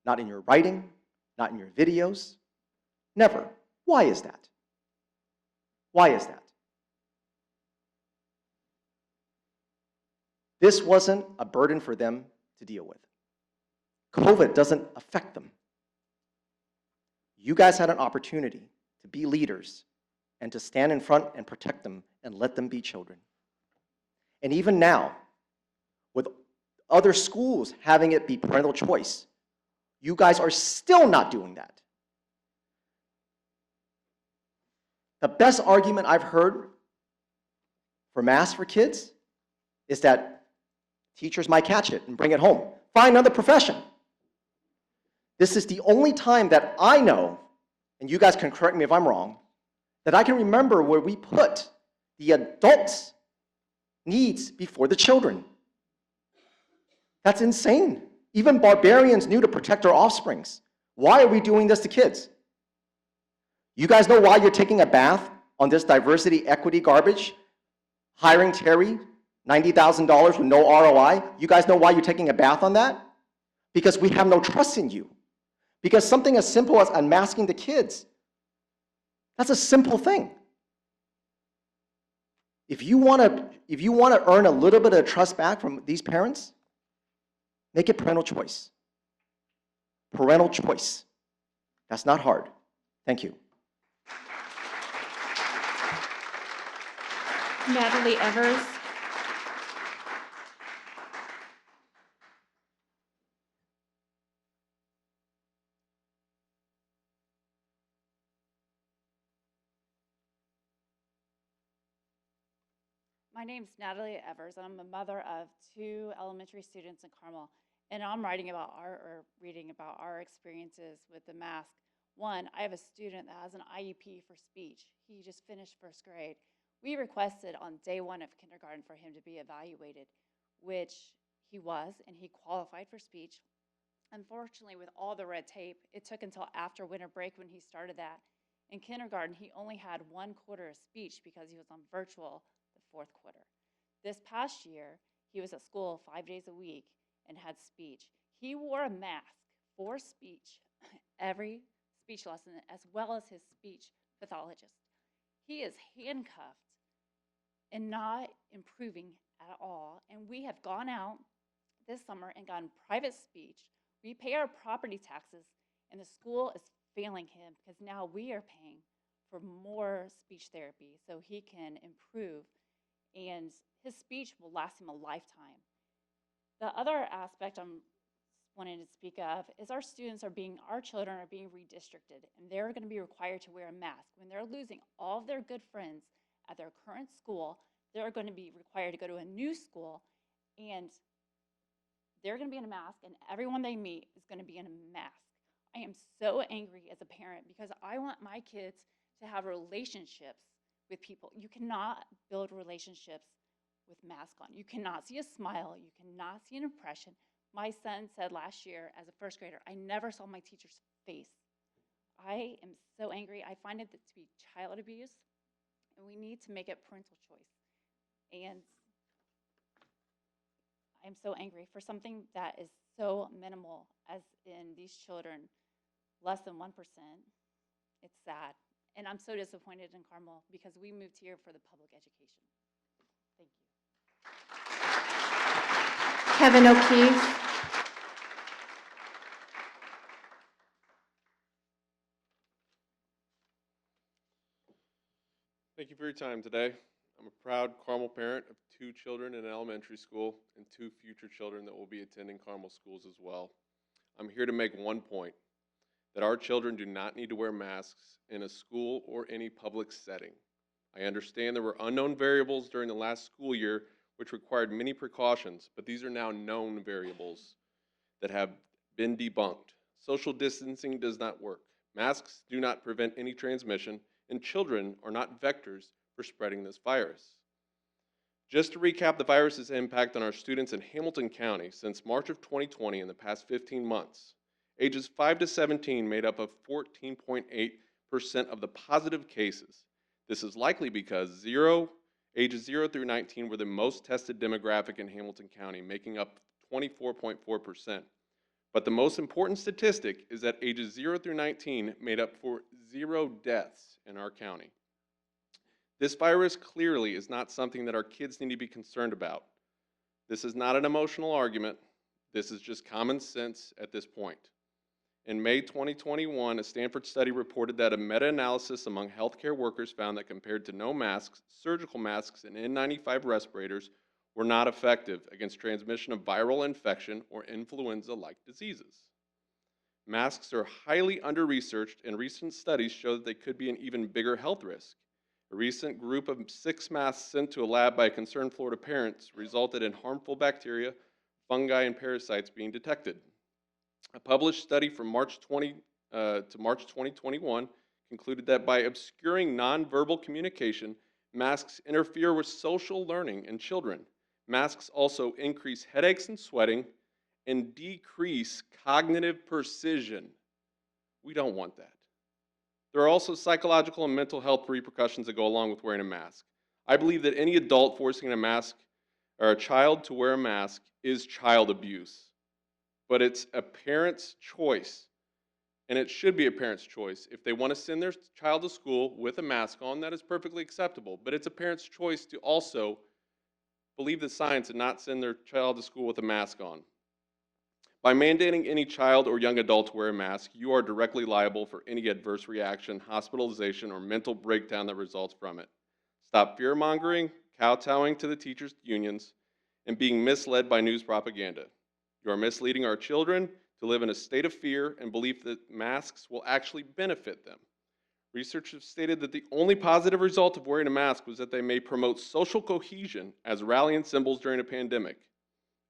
Not in your writing, not in your videos. Never. Why is that? Why is that? This wasn't a burden for them to deal with. COVID doesn't affect them. You guys had an opportunity to be leaders and to stand in front and protect them and let them be children. And even now, with other schools having it be parental choice, you guys are still not doing that. The best argument I've heard for masks for kids is that teachers might catch it and bring it home. Find another profession. This is the only time that I know, and you guys can correct me if I'm wrong, that I can remember where we put the adults' needs before the children. That's insane. Even barbarians knew to protect their offsprings. Why are we doing this to kids? You guys know why you're taking a bath on this diversity equity garbage? Hiring Terry, $90,000 with no ROI. You guys know why you're taking a bath on that? Because we have no trust in you. Because something as simple as unmasking the kids, that's a simple thing. If you want to earn a little bit of trust back from these parents, make it parental choice. Parental choice. That's not hard. Thank you. Natalie Evers. My name's Natalie Evers, and I'm a mother of 2 elementary students in Carmel. And I'm reading about our experiences with the mask. One, I have a student that has an IEP for speech. He just finished 1st grade. We requested on day 1 of kindergarten for him to be evaluated, which he was, and he qualified for speech. Unfortunately, with all the red tape, it took until after winter break when he started that. In kindergarten, he only had 1 quarter of speech because he was on virtual the 4th quarter. This past year, he was at school 5 days a week and had speech. He wore a mask for speech every speech lesson, as well as his speech pathologist. He is handcuffed and not improving at all. And we have gone out this summer and gotten private speech. We pay our property taxes, and the school is failing him because now we are paying for more speech therapy so he can improve, and his speech will last him a lifetime. The other aspect I'm wanting to speak of is our children are being redistricted, and they're going to be required to wear a mask. When they're losing all of their good friends at their current school, they're going to be required to go to a new school, and they're going to be in a mask, and everyone they meet is going to be in a mask. I am so angry as a parent because I want my kids to have relationships with people. You cannot build relationships with mask on. You cannot see a smile. You cannot see an impression. My son said last year as a 1st grader, I never saw my teacher's face. I am so angry. I find it to be child abuse, and we need to make it parental choice. And I'm so angry for something that is so minimal as in these children, less than 1%. It's sad. And I'm so disappointed in Carmel because we moved here for the public education. Thank you. Kevin O'Keefe. Thank you for your time today. I'm a proud Carmel parent of 2 children in elementary school and 2 future children that will be attending Carmel schools as well. I'm here to make one point, that our children do not need to wear masks in a school or any public setting. I understand there were unknown variables during the last school year which required many precautions, but these are now known variables that have been debunked. Social distancing does not work. Masks do not prevent any transmission, and children are not vectors for spreading this virus. Just to recap the virus's impact on our students in Hamilton County since March of 2020 in the past 15 months, ages 5 to 17 made up of 14.8% of the positive cases. This is likely because ages 0 through 19 were the most tested demographic in Hamilton County, making up 24.4%. But the most important statistic is that ages 0 through 19 made up for 0 deaths in our county. This virus clearly is not something that our kids need to be concerned about. This is not an emotional argument. This is just common sense at this point. In May 2021, a Stanford study reported that a meta-analysis among healthcare workers found that compared to no masks, surgical masks and N95 respirators were not effective against transmission of viral infection or influenza-like diseases. Masks are highly under-researched, and recent studies show that they could be an even bigger health risk. A recent group of 6 masks sent to a lab by concerned Florida parents resulted in harmful bacteria, fungi, and parasites being detected. A published study from March 2021 concluded that by obscuring nonverbal communication, Masks interfere with social learning in children. Masks also increase headaches and sweating and decrease cognitive precision. We don't want that. There are also psychological and mental health repercussions that go along with wearing a mask. I believe that any adult forcing a mask or a child to wear a mask is child abuse. But it's a parent's choice, and it should be a parent's choice. If they want to send their child to school with a mask on, that is perfectly acceptable. But it's a parent's choice to also believe the science and not send their child to school with a mask on. By mandating any child or young adult to wear a mask, you are directly liable for any adverse reaction, hospitalization, or mental breakdown that results from it. Stop fear-mongering, kowtowing to the teachers' unions, and being misled by news propaganda. You are misleading our children to live in a state of fear and belief that masks will actually benefit them. Research has stated that the only positive result of wearing a mask was that they may promote social cohesion as rallying symbols during a pandemic.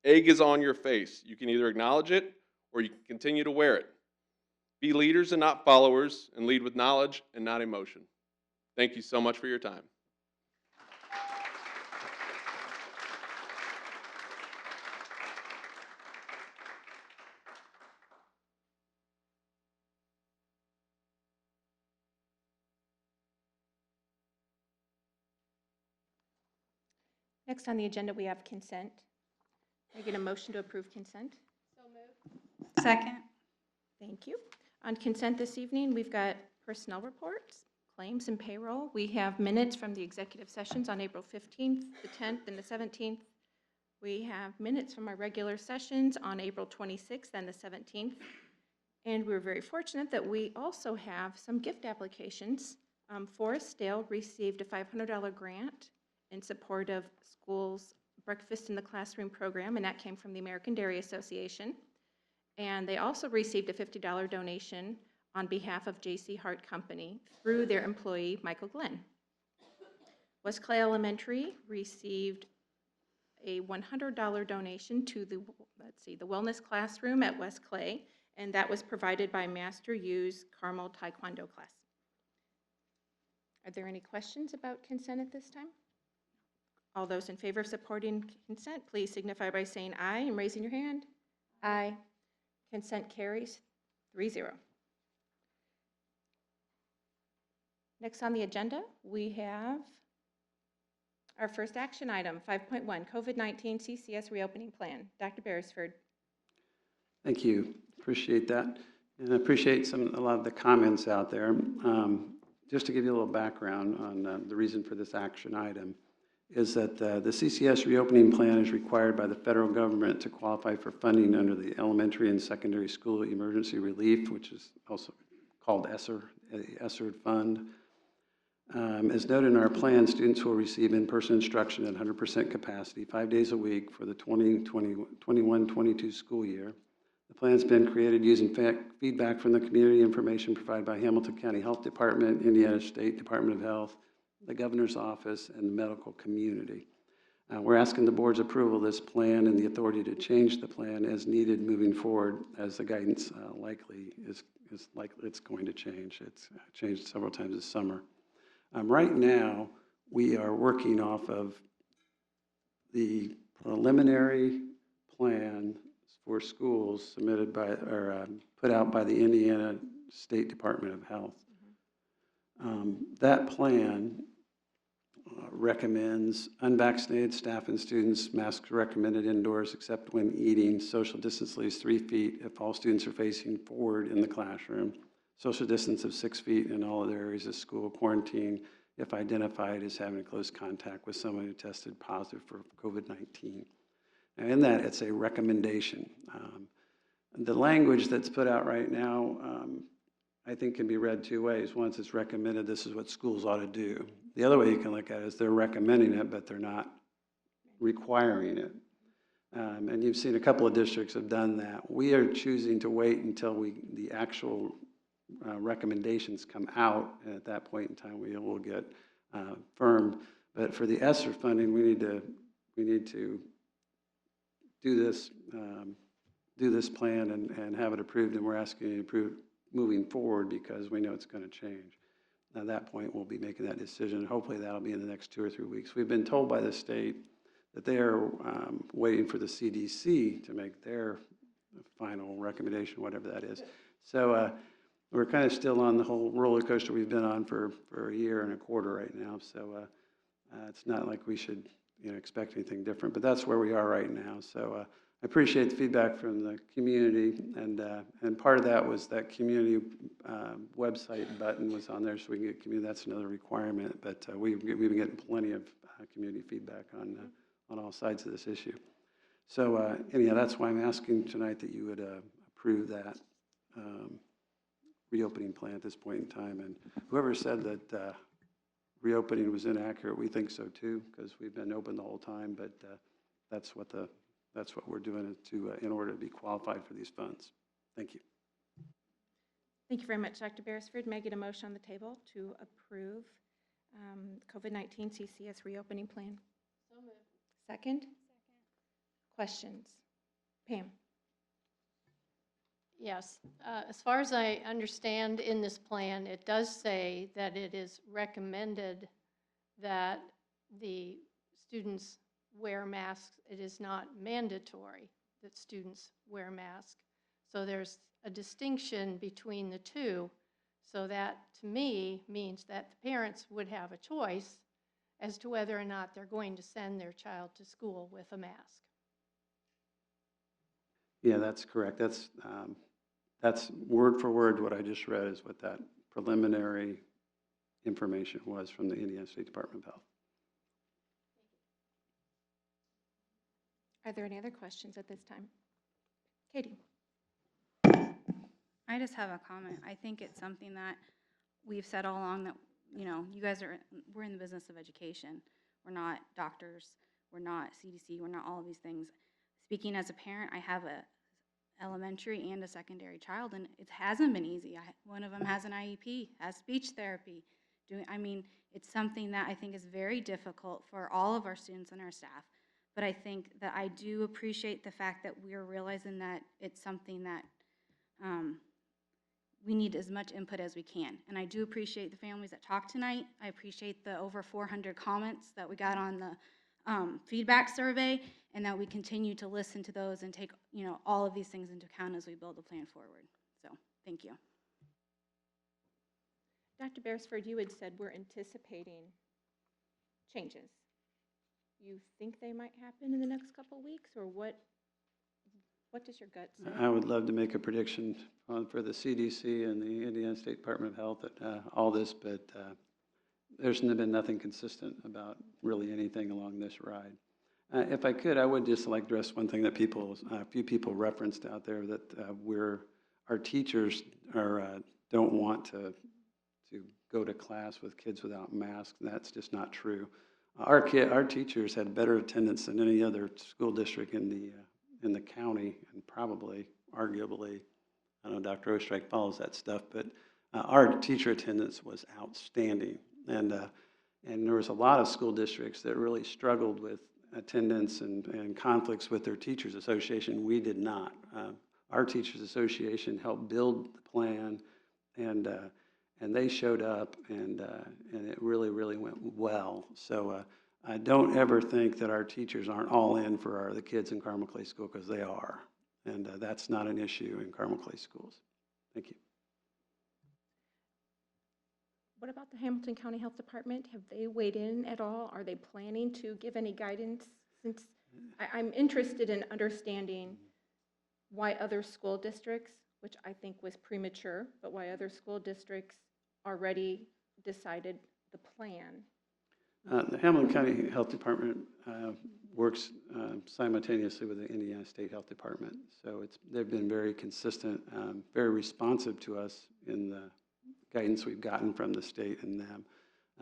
Egg is on your face. You can either acknowledge it or you can continue to wear it. Be leaders and not followers, and lead with knowledge and not emotion. Thank you so much for your time. Next on the agenda, we have consent. Can I get a motion to approve consent? So moved. Second. Thank you. On consent this evening, we've got personnel reports, claims, and payroll. We have minutes from the executive sessions on April 15th, the 10th, and the 17th. We have minutes from our regular sessions on April 26th and the 17th. And we're very fortunate that we also have some gift applications. Forest Dale received a $500 grant in support of schools' breakfast in the classroom program, and that came from the American Dairy Association. And they also received a $50 donation on behalf of J.C. Hart Company through their employee, Michael Glenn. West Clay Elementary received a $100 donation to the wellness classroom at West Clay, and that was provided by Master Yu's Carmel Taekwondo class. Are there any questions about consent at this time? All those in favor of supporting consent, please signify by saying aye and raising your hand. Aye. Consent carries 3-0. Next on the agenda, we have our first action item, 5.1, COVID-19 CCS reopening plan. Dr. Beresford. Thank you. Appreciate that. And I appreciate a lot of the comments out there. Just to give you a little background on the reason for this action item is that the CCS reopening plan is required by the federal government to qualify for funding under the Elementary and Secondary School Emergency Relief, which is also called ESSER, the ESSER fund. As noted in our plan, students will receive in-person instruction at 100% capacity 5 days a week for the 2021-22 school year. The plan's been created using feedback from the community information provided by Hamilton County Health Department, Indiana State Department of Health, the Governor's Office, and the medical community. We're asking the board's approval of this plan and the authority to change the plan as needed moving forward, as the guidance likely is likely it's going to change. It's changed several times this summer. Right now, we are working off of the preliminary plan for schools submitted by, or put out by the Indiana State Department of Health. That plan recommends unvaccinated staff and students, masks recommended indoors except when eating, social distance at least 3 feet if all students are facing forward in the classroom, social distance of 6 feet in all other areas of school, quarantine if identified as having close contact with someone who tested positive for COVID-19. Now in that, it's a recommendation. The language that's put out right now, I think can be read two ways. Once it's recommended, this is what schools ought to do. The other way you can look at it is they're recommending it, but they're not requiring it. And you've seen a couple of districts have done that. We are choosing to wait until the actual recommendations come out, and at that point in time we will get firm. But for the ESSER funding, we need to do this plan and have it approved, and we're asking you to approve moving forward because we know it's going to change. at that point, we'll be making that decision. Hopefully, that'll be in the next 2 or 3 weeks. We've been told by the state that they are waiting for the CDC to make their final recommendation, whatever that is. So we're kind of still on the whole roller coaster we've been on for a year and a quarter right now. So it's not like we should expect anything different, but that's where we are right now. So I appreciate the feedback from the community, and part of that was that community website button was on there, so we can get community. That's another requirement, but we've been getting plenty of community feedback on all sides of this issue. So anyhow, that's why I'm asking tonight that you would approve that reopening plan at this point in time. And whoever said that reopening was inaccurate, we think so too, because we've been open the whole time. But that's what we're doing in order to be qualified for these funds. Thank you. Thank you very much, Dr. Beresford. May I get a motion on the table to approve COVID-19 CCS reopening plan? So moved. Second? Questions? Pam? Yes. As far as I understand in this plan, it does say that it is recommended that the students wear masks. It is not mandatory that students wear masks. So there's a distinction between the two. So that, to me, means that the parents would have a choice as to whether or not they're going to send their child to school with a mask. Yeah, that's correct. That's word for word what I just read is what that preliminary information was from the Indiana State Department of Health. Are there any other questions at this time? Katie? I just have a comment. I think it's something that we've said all along that, we're in the business of education. We're not doctors. We're not CDC. We're not all of these things. Speaking as a parent, I have a elementary and a secondary child, and it hasn't been easy. One of them has an IEP, has speech therapy. It's something that I think is very difficult for all of our students and our staff. But I think that I do appreciate the fact that we're realizing that it's something that we need as much input as we can. And I do appreciate the families that talked tonight. I appreciate the over 400 comments that we got on the feedback survey, and that we continue to listen to those and take all of these things into account as we build the plan forward. So thank you. Dr. Beresford, you had said we're anticipating changes. You think they might happen in the next couple weeks, or what does your gut say? I would love to make a prediction for the CDC and the Indiana State Department of Health at all this, but there's been nothing consistent about really anything along this ride. If I could, I would just like to address one thing that a few people referenced out there, that our teachers don't want to go to class with kids without masks. That's just not true. Our teachers had better attendance than any other school district in the county, and probably, arguably, I know Dr. Oestreich follows that stuff, but our teacher attendance was outstanding. And there was a lot of school districts that really struggled with attendance and conflicts with their teachers association. We did not. Our teachers association helped build the plan, and they showed up, and it really, really went well. So I don't ever think that our teachers aren't all in for the kids in Carmel Clay School, because they are. And that's not an issue in Carmel Clay Schools. Thank you. What about the Hamilton County Health Department? Have they weighed in at all? Are they planning to give any guidance? Since I'm interested in understanding why other school districts, which I think was premature, but why other school districts already decided the plan. The Hamilton County Health Department works simultaneously with the Indiana State Health Department. So they've been very consistent, very responsive to us in the guidance we've gotten from the state and them.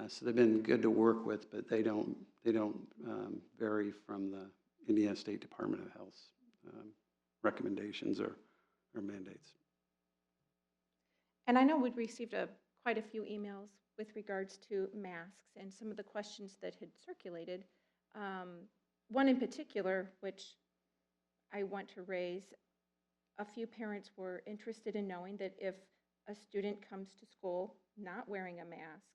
So they've been good to work with, but they don't vary from the Indiana State Department of Health's recommendations or mandates. And I know we'd received quite a few emails with regards to masks and some of the questions that had circulated. One in particular, which I want to raise, a few parents were interested in knowing that if a student comes to school not wearing a mask,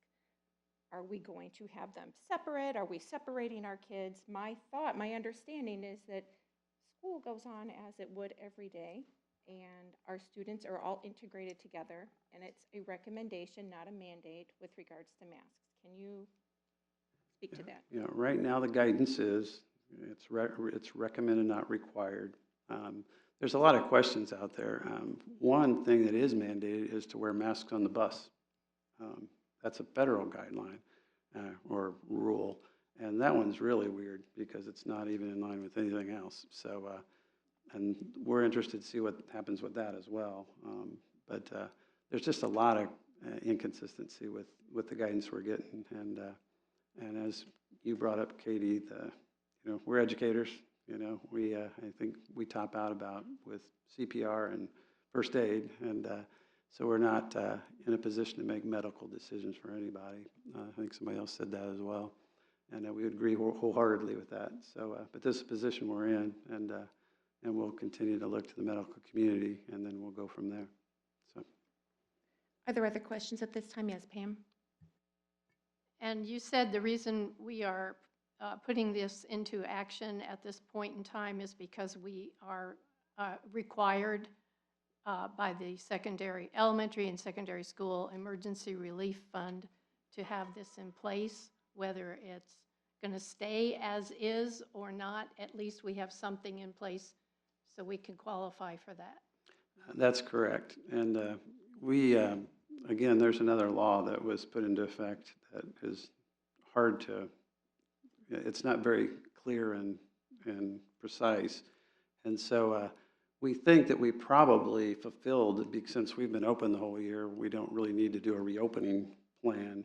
are we going to have them separate? Are we separating our kids? My understanding is that school goes on as it would every day, and our students are all integrated together, and it's a recommendation, not a mandate, with regards to masks. Can you speak to that? You know, right now the guidance is it's recommended, not required. There's a lot of questions out there. One thing that is mandated is to wear masks on the bus. That's a federal guideline or rule, and that one's really weird because it's not even in line with anything else. So, and we're interested to see what happens with that as well. But there's just a lot of inconsistency with the guidance we're getting, and as you brought up, Katie, we're educators. I think we top out about with CPR and first aid, and so we're not in a position to make medical decisions for anybody. I think somebody else said that as well, and we would agree wholeheartedly with that. So, but this is the position we're in, and we'll continue to look to the medical community, and then we'll go from there. So, Are there other questions at this time? Yes, Pam? And you said the reason we are putting this into action at this point in time is because we are required by the elementary and secondary school emergency relief fund to have this in place, whether it's going to stay as is or not. At least we have something in place so we can qualify for that. that's correct. And again, there's another law that was put into effect that is hard to, it's not very clear and precise. And so we think that we probably fulfilled, since we've been open the whole year, we don't really need to do a reopening plan.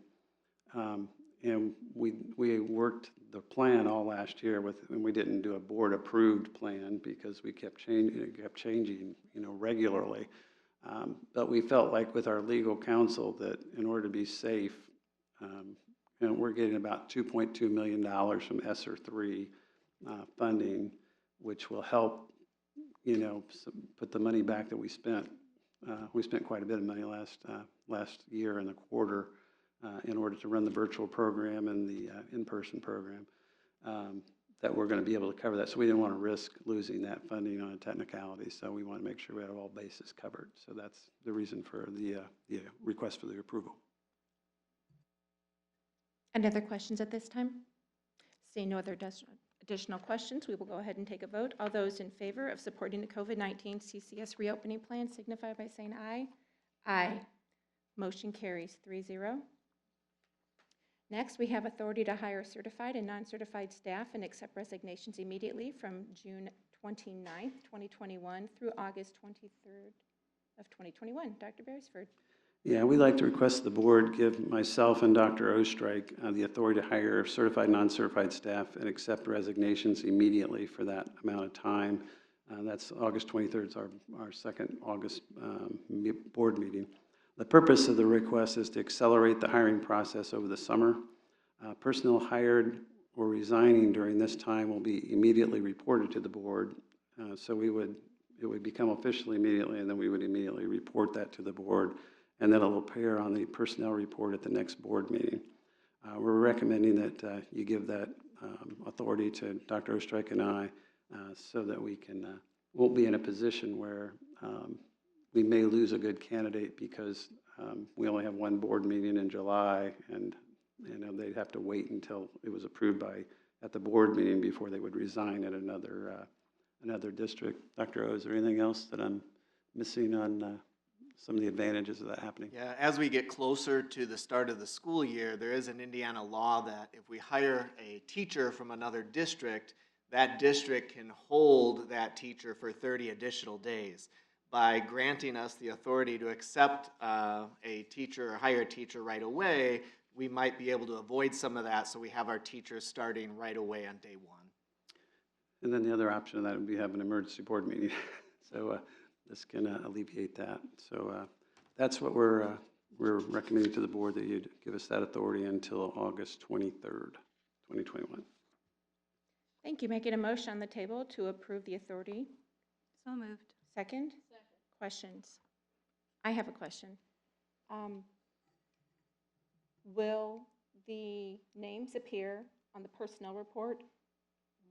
And we worked the plan all last year and we didn't do a board-approved plan because we kept changing, regularly. But we felt like with our legal counsel that in order to be safe, we're getting about $2.2 million from ESSER 3 funding, which will help, put the money back that we spent. We spent quite a bit of money last year and a quarter in order to run the virtual program and the in-person program, that we're going to be able to cover that. So we didn't want to risk losing that funding on a technicality, so we want to make sure we have all bases covered. So that's the reason for the request for the approval. Any other questions at this time? Seeing no other additional questions, we will go ahead and take a vote. All those in favor of supporting the COVID-19 CCS reopening plan signify by saying aye. Aye. Motion carries 3-0. Next, we have authority to hire certified and non-certified staff and accept resignations immediately from June 29th, 2021 through August 23rd of 2021. Dr. Beresford. Yeah, we'd like to request the board give myself and Dr. Ostrike the authority to hire certified and non-certified staff and accept resignations immediately for that amount of time. That's August 23rd, is our second August board meeting. The purpose of the request is to accelerate the hiring process over the summer. Personnel hired or resigning during this time will be immediately reported to the board. So it would become official immediately, and then we would immediately report that to the board, and then it'll appear on the personnel report at the next board meeting. We're recommending that you give that authority to Dr. Ostrike and I so that we won't be in a position where we may lose a good candidate because we only have one board meeting in July, and they'd have to wait until it was approved at the board meeting before they would resign at another district. Dr. O, is there anything else that I'm missing on some of the advantages of that happening? Yeah, as we get closer to the start of the school year, there is an Indiana law that if we hire a teacher from another district, that district can hold that teacher for 30 additional days. By granting us the authority to accept a teacher or hire a teacher right away, we might be able to avoid some of that, so we have our teachers starting right away on day one. And then the other option of that would be have an emergency board meeting. So this can alleviate that. So that's what we're recommending to the board, that you'd give us that authority until August 23rd, 2021. Thank you. Making a motion on the table to approve the authority. So moved. Second? Questions? I have a question. Um, Will the names appear on the personnel report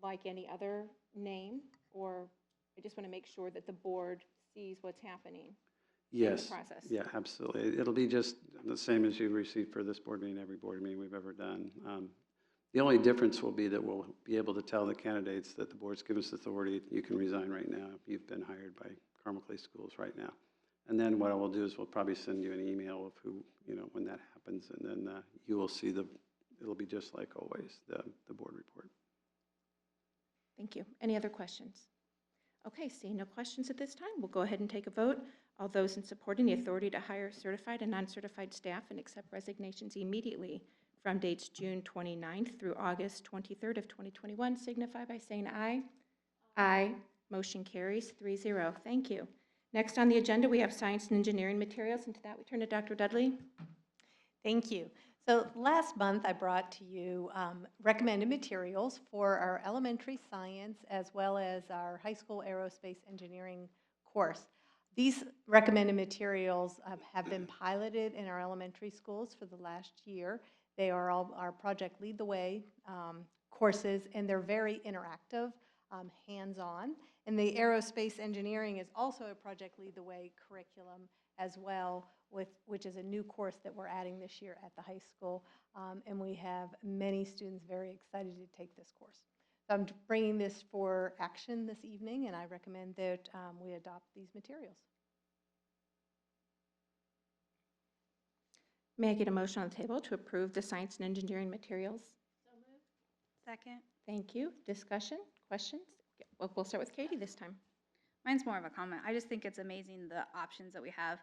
like any other name? Or I just want to make sure that the board sees what's happening in the Yes, process. yeah, absolutely. It'll be just the same as you receive for this board meeting, every board meeting we've ever done. The only difference will be that we'll be able to tell the candidates that the board's given us authority, you can resign right now. You've been hired by Carmel Clay Schools right now. And then what I will do is we'll probably send you an email of who, when that happens, and then you will see it'll be just like always, the board report. Thank you. Any other questions? Okay, seeing no questions at this time, we'll go ahead and take a vote. All those in supporting the authority to hire certified and non-certified staff and accept resignations immediately from dates June 29th through August 23rd of 2021 signify by saying aye. Aye. Motion carries 3-0. Thank you. Next on the agenda, we have science and engineering materials, and to that we turn to Dr. Dudley. Thank you. So last month, I brought to you recommended materials for our elementary science as well as our high school aerospace engineering course. These recommended materials have been piloted in our elementary schools for the last year. They are all our Project Lead the Way courses, and they're very interactive, hands-on. And the aerospace engineering is also a Project Lead the Way curriculum as well, which is a new course that we're adding this year at the high school. And we have many students very excited to take this course. So I'm bringing this for action this evening, and I recommend that we adopt these materials. May I get a motion on the table to approve the science and engineering materials? So moved. Second. Thank you. Discussion? Questions? We'll start with Katie this time. Mine's more of a comment. I just think it's amazing the options that we have.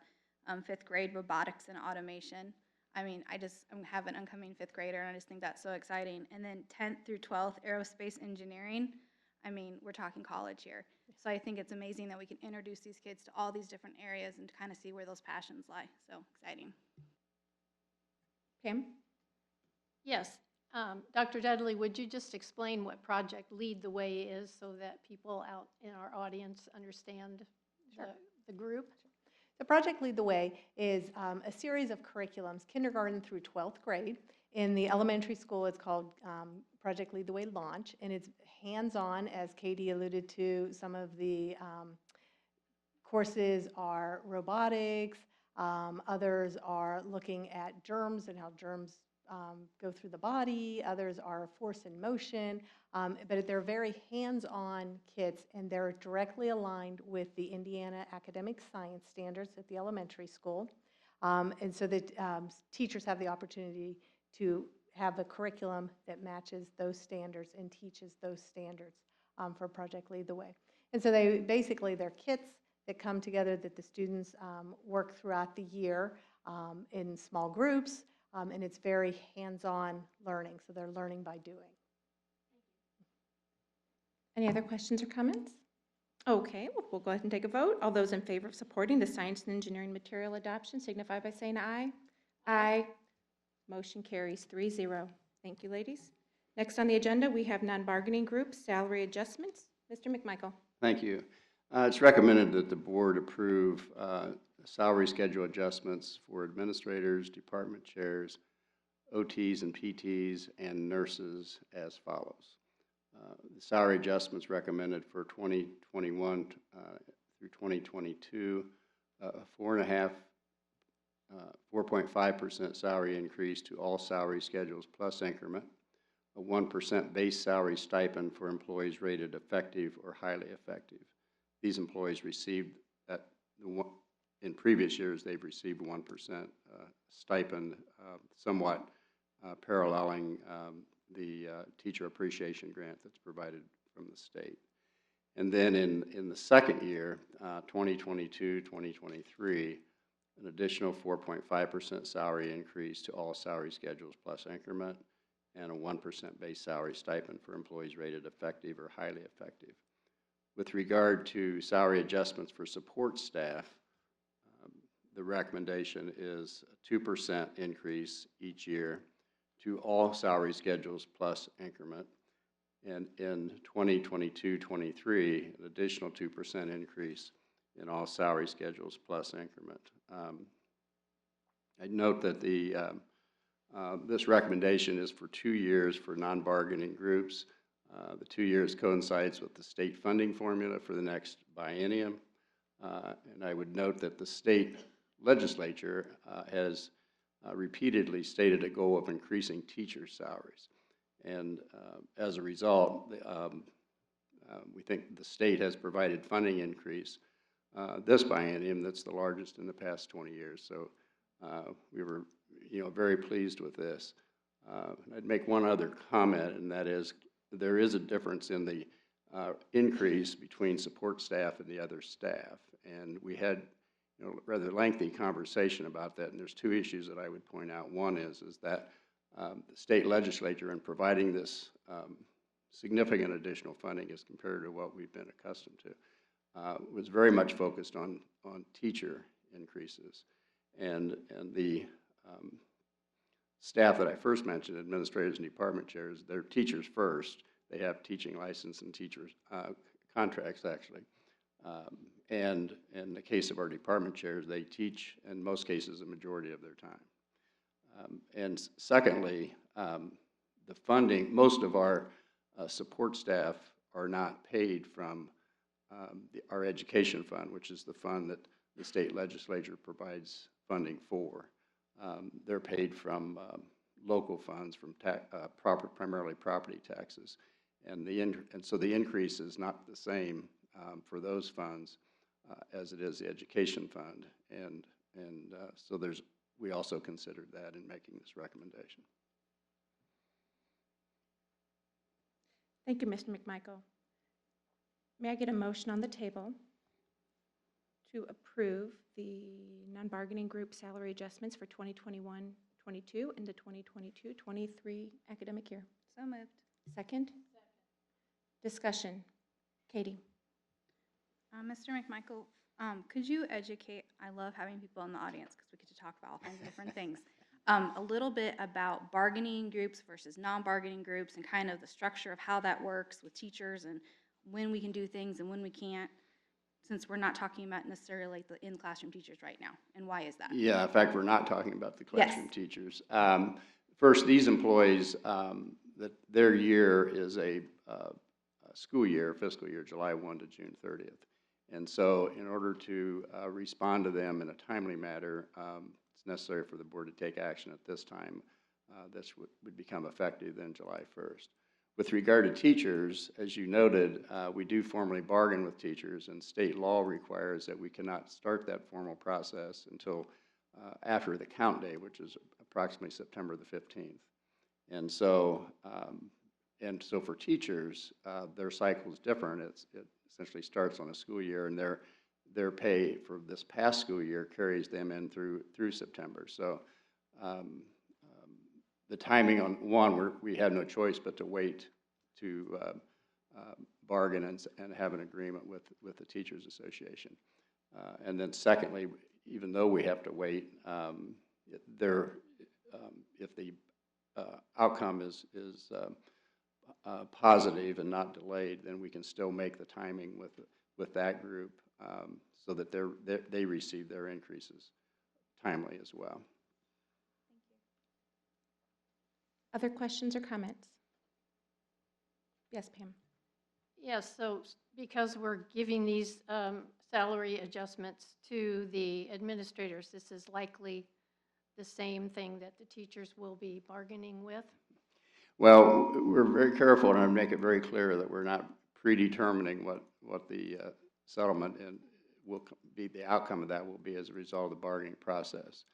5th grade robotics and automation. I mean, I have an incoming 5th grader, and I just think that's so exciting. And then 10th through 12th, aerospace engineering. I mean, we're talking college here. So I think it's amazing that we can introduce these kids to all these different areas and to kind of see where those passions lie. So exciting. Pam? Yes. Dr. Dudley, would you just explain what Project Lead the Way is so that people out in our audience understand the group? The Project Lead the Way is a series of curriculums, kindergarten through 12th grade. In the elementary school, it's called Project Lead the Way Launch, and it's hands-on, as Katie alluded to. Some of the courses are robotics, others are looking at germs and how germs go through the body, others are force and motion, but they're very hands-on kits, and they're directly aligned with the Indiana academic science standards at the elementary school. And so that teachers have the opportunity to have a curriculum that matches those standards and teaches those standards for Project Lead the Way. And so they're kits that come together that the students work throughout the year in small groups, and it's very hands-on learning, so they're learning by doing. Any other questions or comments? Okay, we'll go ahead and take a vote. All those in favor of supporting the science and engineering material adoption signify by saying aye. Aye. Motion carries 3-0. Thank you, ladies. Next on the agenda, we have non-bargaining group salary adjustments. Mr. McMichael. Thank you. It's recommended that the board approve salary schedule adjustments for administrators, department chairs, OTs and PTs, and nurses as follows. The salary adjustments recommended for 2021 through 2022, 4.5% salary increase to all salary schedules plus increment, a 1% base salary stipend for employees rated effective or highly effective. These employees received in previous years, they've received 1% stipend, somewhat paralleling the teacher appreciation grant that's provided from the state. And then in the second year, 2022-2023, an additional 4.5% salary increase to all salary schedules plus increment, and a 1% base salary stipend for employees rated effective or highly effective. With regard to salary adjustments for support staff, the recommendation is a 2% increase each year to all salary schedules plus increment. And in 2022-23, an additional 2% increase in all salary schedules plus increment. I'd note that this recommendation is for 2 years for non-bargaining groups. The 2 years coincides with the state funding formula for the next biennium. And I would note that the state legislature has repeatedly stated a goal of increasing teacher salaries. And as a result, we think the state has provided funding increase this biennium that's the largest in the past 20 years. So we were, very pleased with this. I'd make one other comment, and that is there is a difference in the increase between support staff and the other staff. And we had rather lengthy conversation about that, and there's 2 issues that I would point out. One is that the state legislature, in providing this significant additional funding as compared to what we've been accustomed to, was very much focused on teacher increases. And the staff that I first mentioned, administrators and department chairs, they're teachers first. They have teaching license and teachers contracts, actually. And in the case of our department chairs, they teach, in most cases, a majority of their time. And secondly, the funding, most of our support staff are not paid from our education fund, which is the fund that the state legislature provides funding for. They're paid from local funds, from primarily property taxes. And so the increase is not the same for those funds as it is the education fund. And so we also considered that in making this recommendation. Thank you, Mr. McMichael. May I get a motion on the table to approve the non-bargaining group salary adjustments for 2021-22 and the 2022-23 academic year? So moved. Second? Discussion. Katie. Mr. McMichael, could you educate, I love having people in the audience because we get to talk about all kinds of different things, a little bit about bargaining groups versus non-bargaining groups and kind of the structure of how that works with teachers and when we can do things and when we can't, since we're not talking about necessarily like the in-classroom teachers right now, and why is that? Yeah, in fact, we're not talking about the classroom teachers. First, these employees, that their year is a school year, fiscal year, July 1 to June 30th. And so in order to respond to them in a timely manner, it's necessary for the board to take action at this time. This would become effective then July 1st. With regard to teachers, as you noted, we do formally bargain with teachers, and state law requires that we cannot start that formal process until after the count day, which is approximately September the 15th. And so for teachers, their cycle is different. It essentially starts on a school year, and their pay for this past school year carries them in through September. So the timing on one, we had no choice but to wait to bargain and have an agreement with the Teachers Association. And then secondly, even though we have to wait, if the outcome is positive and not delayed, then we can still make the timing with that group so that they receive their increases timely as well. Other questions or comments? Yes, Pam. Yes, so because we're giving these salary adjustments to the administrators, this is likely the same thing that the teachers will be bargaining with? Well, we're very careful, and I make it very clear that we're not predetermining what the settlement and will be, the outcome of that will be as a result of the bargaining process.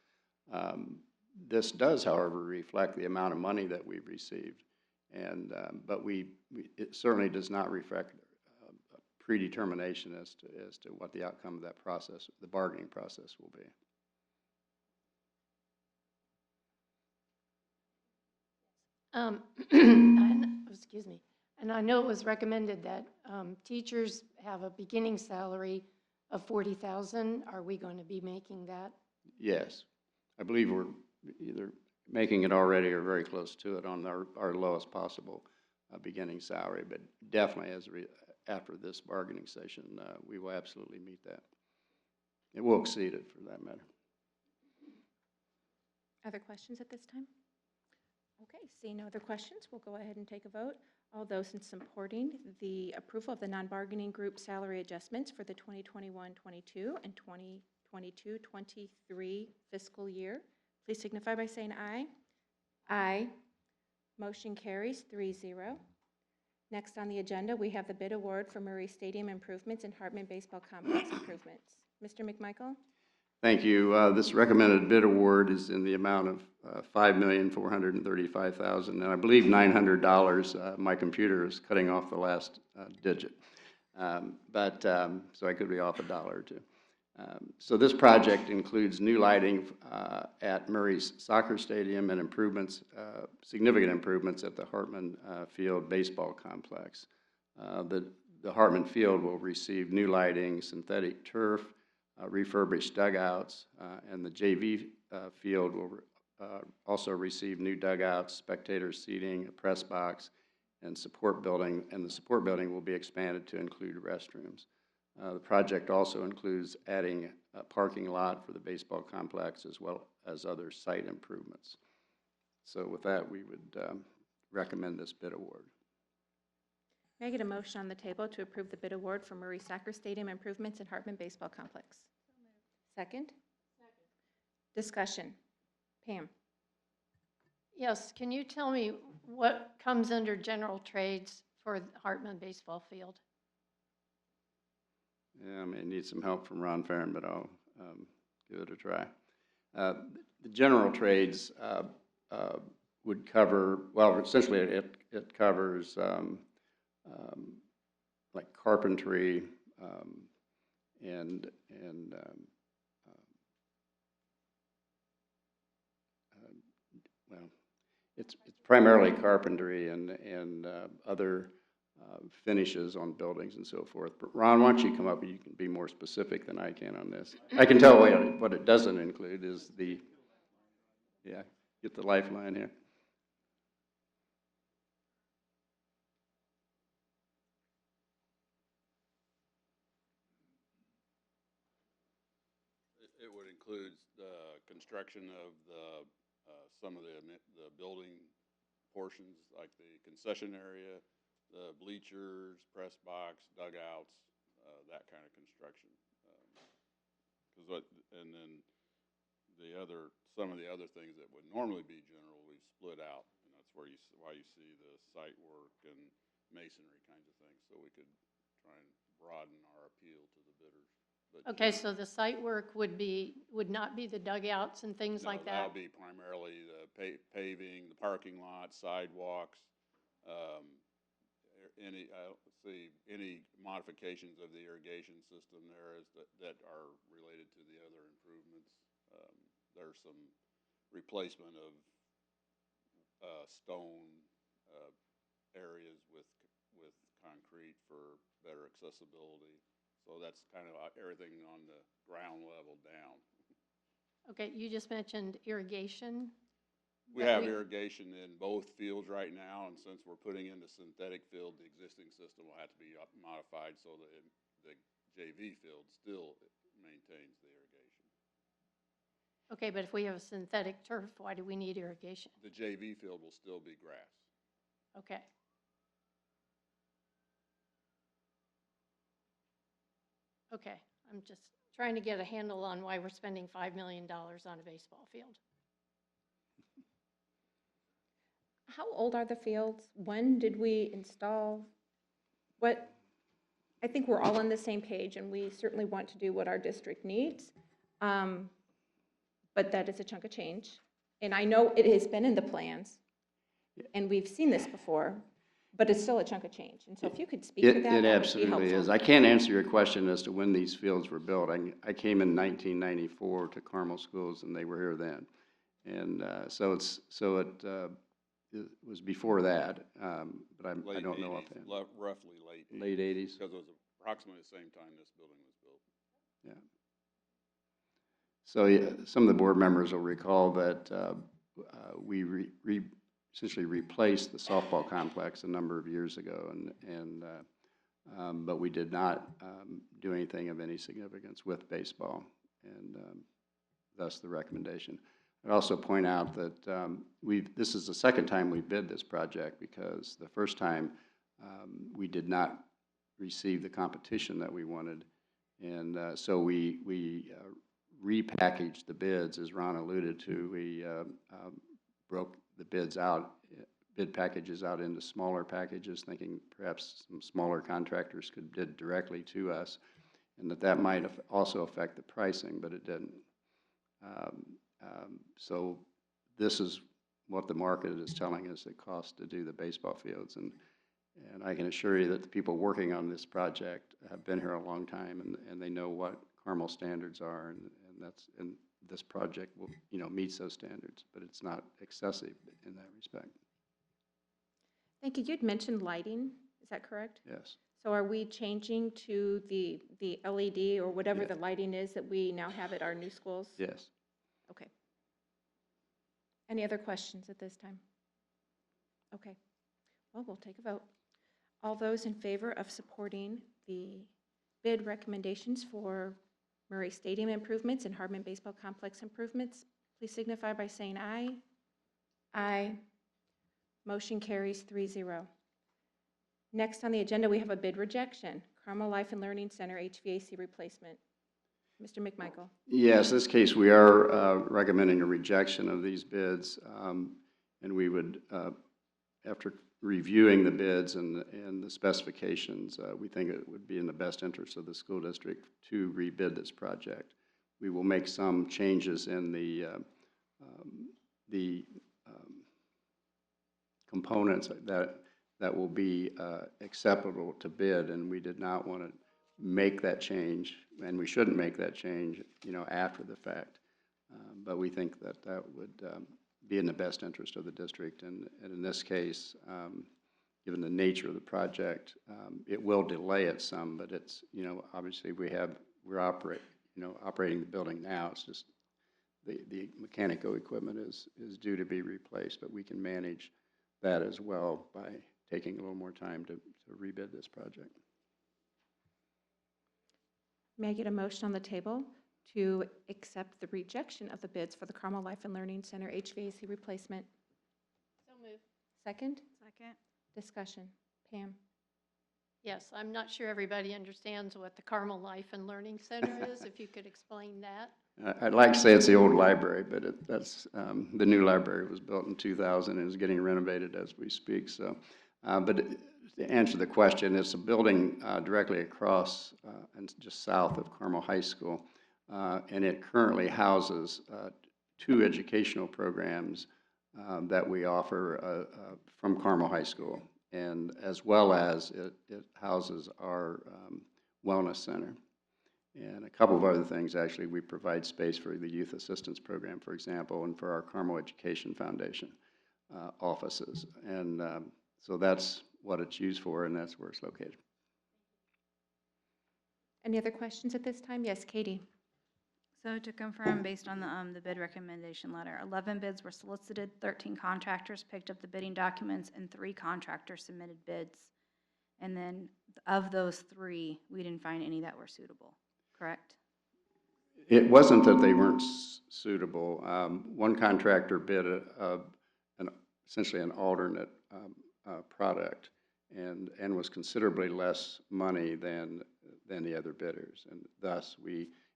This does, however, reflect the amount of money that we've received, and but it certainly does not reflect a predetermination as to what the outcome of that process, the bargaining process, will be. Excuse me. And I know it was recommended that teachers have a beginning salary of $40,000. Are we going to be making that? Yes, I believe we're either making it already or very close to it on our lowest possible beginning salary, but definitely after this bargaining session, we will absolutely meet that. It will exceed it, for that matter. Other questions at this time? Okay, seeing no other questions, we'll go ahead and take a vote. All those in supporting the approval of the non-bargaining group salary adjustments for the 2021-22 and 2022-23 fiscal year, please signify by saying aye. Aye. Motion carries 3-0. Next on the agenda, we have the bid award for Murray Stadium improvements and Hartman Baseball Complex improvements. Mr. McMichael? Thank you. This recommended bid award is in the amount of $5,435,000, and I believe $900. My computer is cutting off the last digit, so I could be off a dollar or two. So this project includes new lighting at Murray's soccer stadium and improvements, significant improvements at the Hartman Field baseball complex. The Hartman Field will receive new lighting, synthetic turf, refurbished dugouts, and the JV field will also receive new dugouts, spectator seating, a press box, and support building, and the support building will be expanded to include restrooms. The project also includes adding a parking lot for the baseball complex as well as other site improvements. So with that, we would recommend this bid award. May I get a motion on the table to approve the bid award for Murray Soccer Stadium improvements and Hartman Baseball Complex? Second? Discussion. Pam? Yes, can you tell me what comes under general trades for the Hartman baseball field? Yeah, I may need some help from Ron Farron, but I'll give it a try. The general trades would cover, well, essentially it covers like carpentry and well, it's primarily carpentry and other finishes on buildings and so forth. But Ron, why don't you come up and you can be more specific than I can on this. I can tell what it doesn't include is the, yeah, get the lifeline here. It would include the construction of the some of the building portions, like the concession area, the bleachers, press box, dugouts, that kind of construction. And then some of the other things that would normally be general, we split out, and that's why you see the site work and masonry kinds of things. So we could try and broaden our appeal to the bidders. Okay, so the site work would not be the dugouts and things like that? That would be primarily the paving, the parking lot, sidewalks, any modifications of the irrigation system there that are related to the other improvements. There's some replacement of stone areas with concrete for better accessibility. So that's kind of everything on the ground level down. Okay, you just mentioned irrigation. We have irrigation in both fields right now, and since we're putting in the synthetic field, the existing system will have to be modified so that the JV field still maintains the irrigation. Okay, but if we have a synthetic turf, why do we need irrigation? The JV field will still be grass. Okay. Okay, I'm just trying to get a handle on why we're spending $5 million on a baseball field. How old are the fields? When did we install? What? I think we're all on the same page, and we certainly want to do what our district needs. But that is a chunk of change. And I know it has been in the plans, and we've seen this before, but it's still a chunk of change. And so if you could speak to that, that would be helpful. It absolutely is. I can't answer your question as to when these fields were built. I came in 1994 to Carmel schools, and they were here then. And so it was before that, but I don't know offhand. Roughly late 80s. Because it was approximately the same time this building was built. Yeah. So yeah, some of the board members will recall that we essentially replaced the softball complex a number of years ago, but we did not do anything of any significance with baseball, and thus the recommendation. I'd also point out that this is the second time we bid this project, because the first time we did not receive the competition that we wanted. And so we repackaged the bids, as Ron alluded to. We broke the bid packages out into smaller packages, thinking perhaps some smaller contractors could bid directly to us, and that might also affect the pricing, but it didn't. So this is what the market is telling us it costs to do the baseball fields. And I can assure you that the people working on this project have been here a long time, and they know what Carmel standards are, and this project will, meets those standards, but it's not excessive in that respect. Thank you. You'd mentioned lighting, is that correct? Yes. So are we changing to the LED or whatever the lighting is that we now have at our new schools? Yes. Okay. Any other questions at this time? Okay. Well, we'll take a vote. All those in favor of supporting the bid recommendations for Murray Stadium improvements and Hartman Baseball Complex improvements, please signify by saying aye. Aye. Motion carries 3-0. Next on the agenda, we have a bid rejection, Carmel Life and Learning Center HVAC replacement. Mr. McMichael. Yes, in this case, we are recommending a rejection of these bids, and we would, after reviewing the bids and the specifications, we think it would be in the best interest of the school district to rebid this project. We will make some changes in the components that will be acceptable to bid, and we did not want to make that change, and we shouldn't make that change, after the fact. But we think that would be in the best interest of the district, and in this case, given the nature of the project, it will delay it some, but it's, obviously we're operating the building now. It's just the mechanical equipment is due to be replaced, but we can manage that as well by taking a little more time to rebid this project. May I get a motion on the table to accept the rejection of the bids for the Carmel Life and Learning Center HVAC replacement? So moved. Second? Second. Discussion. Pam? Yes, I'm not sure everybody understands what the Carmel Life and Learning Center is, if you could explain that. I'd like to say it's the old library, but that's the new library was built in 2000 and is getting renovated as we speak. So, but to answer the question, it's a building directly across and just south of Carmel High School, and it currently houses 2 educational programs that we offer from Carmel High School, and as well as it houses our wellness center. And a couple of other things, actually. We provide space for the Youth Assistance Program, for example, and for our Carmel Education Foundation offices. And so that's what it's used for, and that's where it's located. Any other questions at this time? Yes, Katie. So to confirm, based on the bid recommendation letter, 11 bids were solicited, 13 contractors picked up the bidding documents, and 3 contractors submitted bids. And then of those 3, we didn't find any that were suitable, correct? It wasn't that they weren't suitable. One contractor bid essentially an alternate product and was considerably less money than the other bidders. And thus,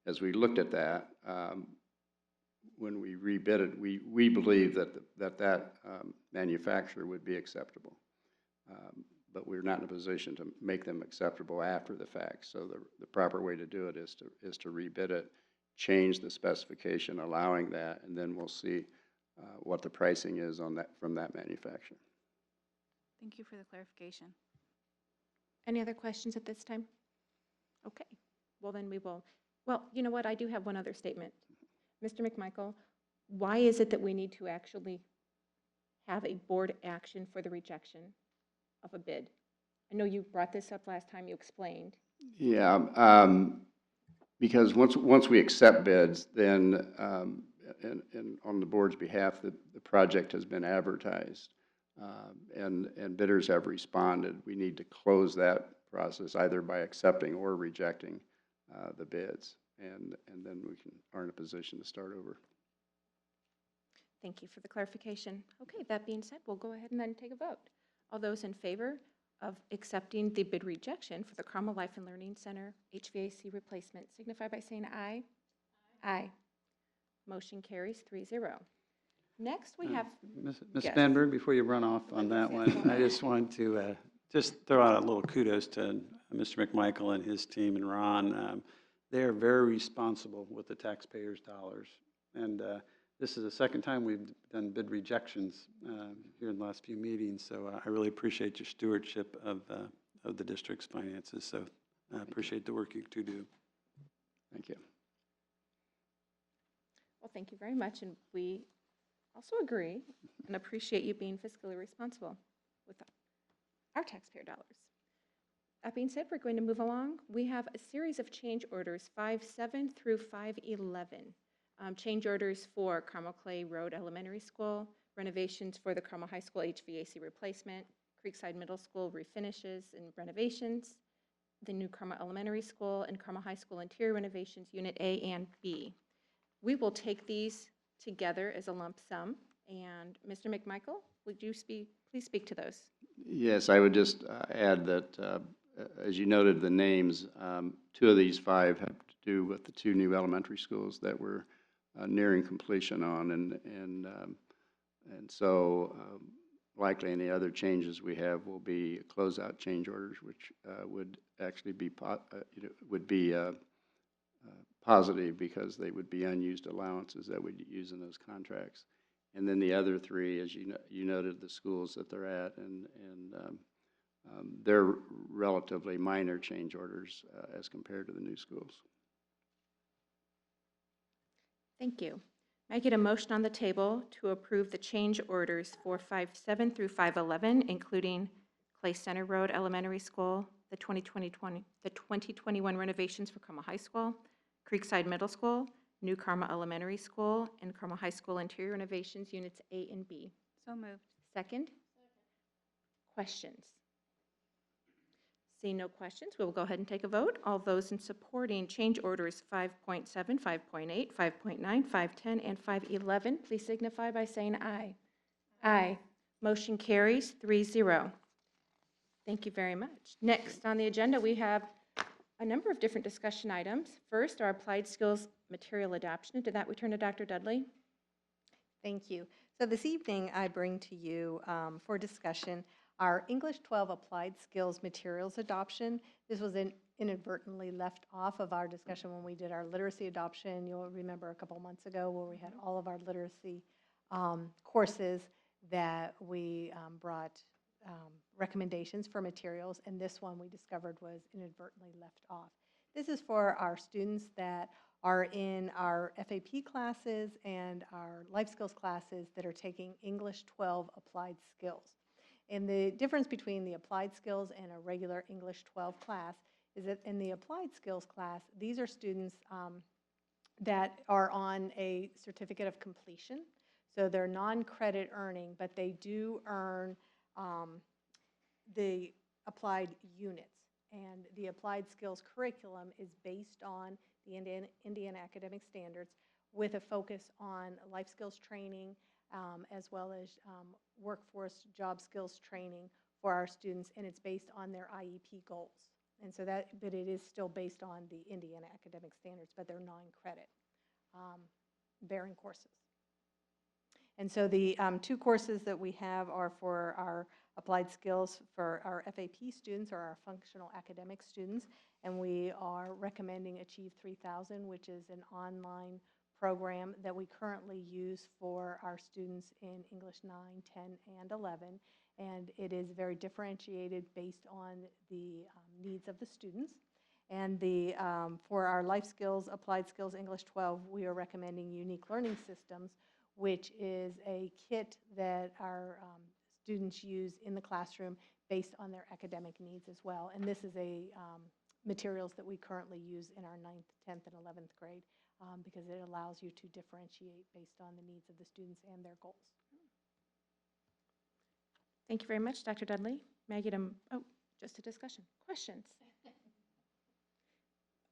as we looked at that, when we rebid it, we believed that manufacturer would be acceptable. But we're not in a position to make them acceptable after the fact. So the proper way to do it is to rebid it, change the specification allowing that, and then we'll see what the pricing is on that from that manufacturer. Thank you for the clarification. Any other questions at this time? Okay. Well, then we will. Well, you know what? I do have one other statement. Mr. McMichael, why is it that we need to actually have a board action for the rejection of a bid? I know you brought this up last time, you explained. Yeah, because once we accept bids, then and on the board's behalf, the project has been advertised and bidders have responded. We need to close that process either by accepting or rejecting the bids, and then we are in a position to start over. Thank you for the clarification. Okay, that being said, we'll go ahead and then take a vote. All those in favor of accepting the bid rejection for the Carmel Life and Learning Center HVAC replacement signify by saying aye. Aye. Motion carries 3-0. Next, we have. Ms. Yes. Spanberg, before you run off on that one, I just want to just throw out a little kudos to Mr. McMichael and his team and Ron. They are very responsible with the taxpayers' dollars. And this is the second time we've done bid rejections here in the last few meetings. So I really appreciate your stewardship of the district's finances. So I appreciate the work you two do. Thank you. Well, thank you very much, and we also agree and appreciate you being fiscally responsible with our taxpayer dollars. That being said, we're going to move along. We have a series of change orders, 5-7 through 5-11. Change orders for Carmel Clay Road Elementary School, renovations for the Carmel High School HVAC replacement, Creekside Middle School refinishes and renovations, the new Carmel Elementary School, and Carmel High School interior renovations, Unit A and B. We will take these together as a lump sum. And Mr. McMichael, would you please speak to those? Yes, I would just add that, as you noted, the names, 2 of these 5 have to do with the 2 new elementary schools that we're nearing completion on, and so likely any other changes we have will be closeout change orders, which would actually be positive because they would be unused allowances that we'd use in those contracts. And then the other 3, as you noted, the schools that they're at, and they're relatively minor change orders as compared to the new schools. Thank you. May I get a motion on the table to approve the change orders for 5-7 through 5-11, including Clay Center Road Elementary School, the 2021 renovations for Carmel High School, Creekside Middle School, New Carmel Elementary School, and Carmel High School interior renovations, Units A and B. So moved. Second? Questions? Seeing no questions, we will go ahead and take a vote. All those in supporting change orders 5.7, 5.8, 5.9, 5.10, and 5.11, please signify by saying aye. Aye. Motion carries 3-0. Thank you very much. Next on the agenda, we have a number of different discussion items. First, our applied skills material adoption. To that, we turn to Dr. Dudley. Thank you. So this evening, I bring to you for discussion our English 12 Applied Skills Materials Adoption. This was inadvertently left off of our discussion when we did our literacy adoption. You'll remember a couple months ago where we had all of our literacy courses that we brought recommendations for materials, and this one we discovered was inadvertently left off. This is for our students that are in our FAP classes and our life skills classes that are taking English 12 Applied Skills. And the difference between the applied skills and a regular English 12 class is that in the applied skills class, these are students that are on a certificate of completion. So they're non-credit earning, but they do earn the applied units. And the applied skills curriculum is based on the Indiana academic standards with a focus on life skills training, as well as workforce job skills training for our students, and it's based on their IEP goals. And so but it is still based on the Indiana academic standards, but they're non-credit bearing courses. And so the 2 courses that we have are for our applied skills for our FAP students or our functional academic students, and we are recommending Achieve 3000, which is an online program that we currently use for our students in English 9, 10, and 11, and it is very differentiated based on the needs of the students. And for our life skills, applied skills, English 12, we are recommending Unique Learning Systems, which is a kit that our students use in the classroom based on their academic needs as well. And this is materials that we currently use in our 9th, 10th, and 11th grade because it allows you to differentiate based on the needs of the students and their goals. Thank you very much, Dr. Dudley. May I get just a discussion? Questions?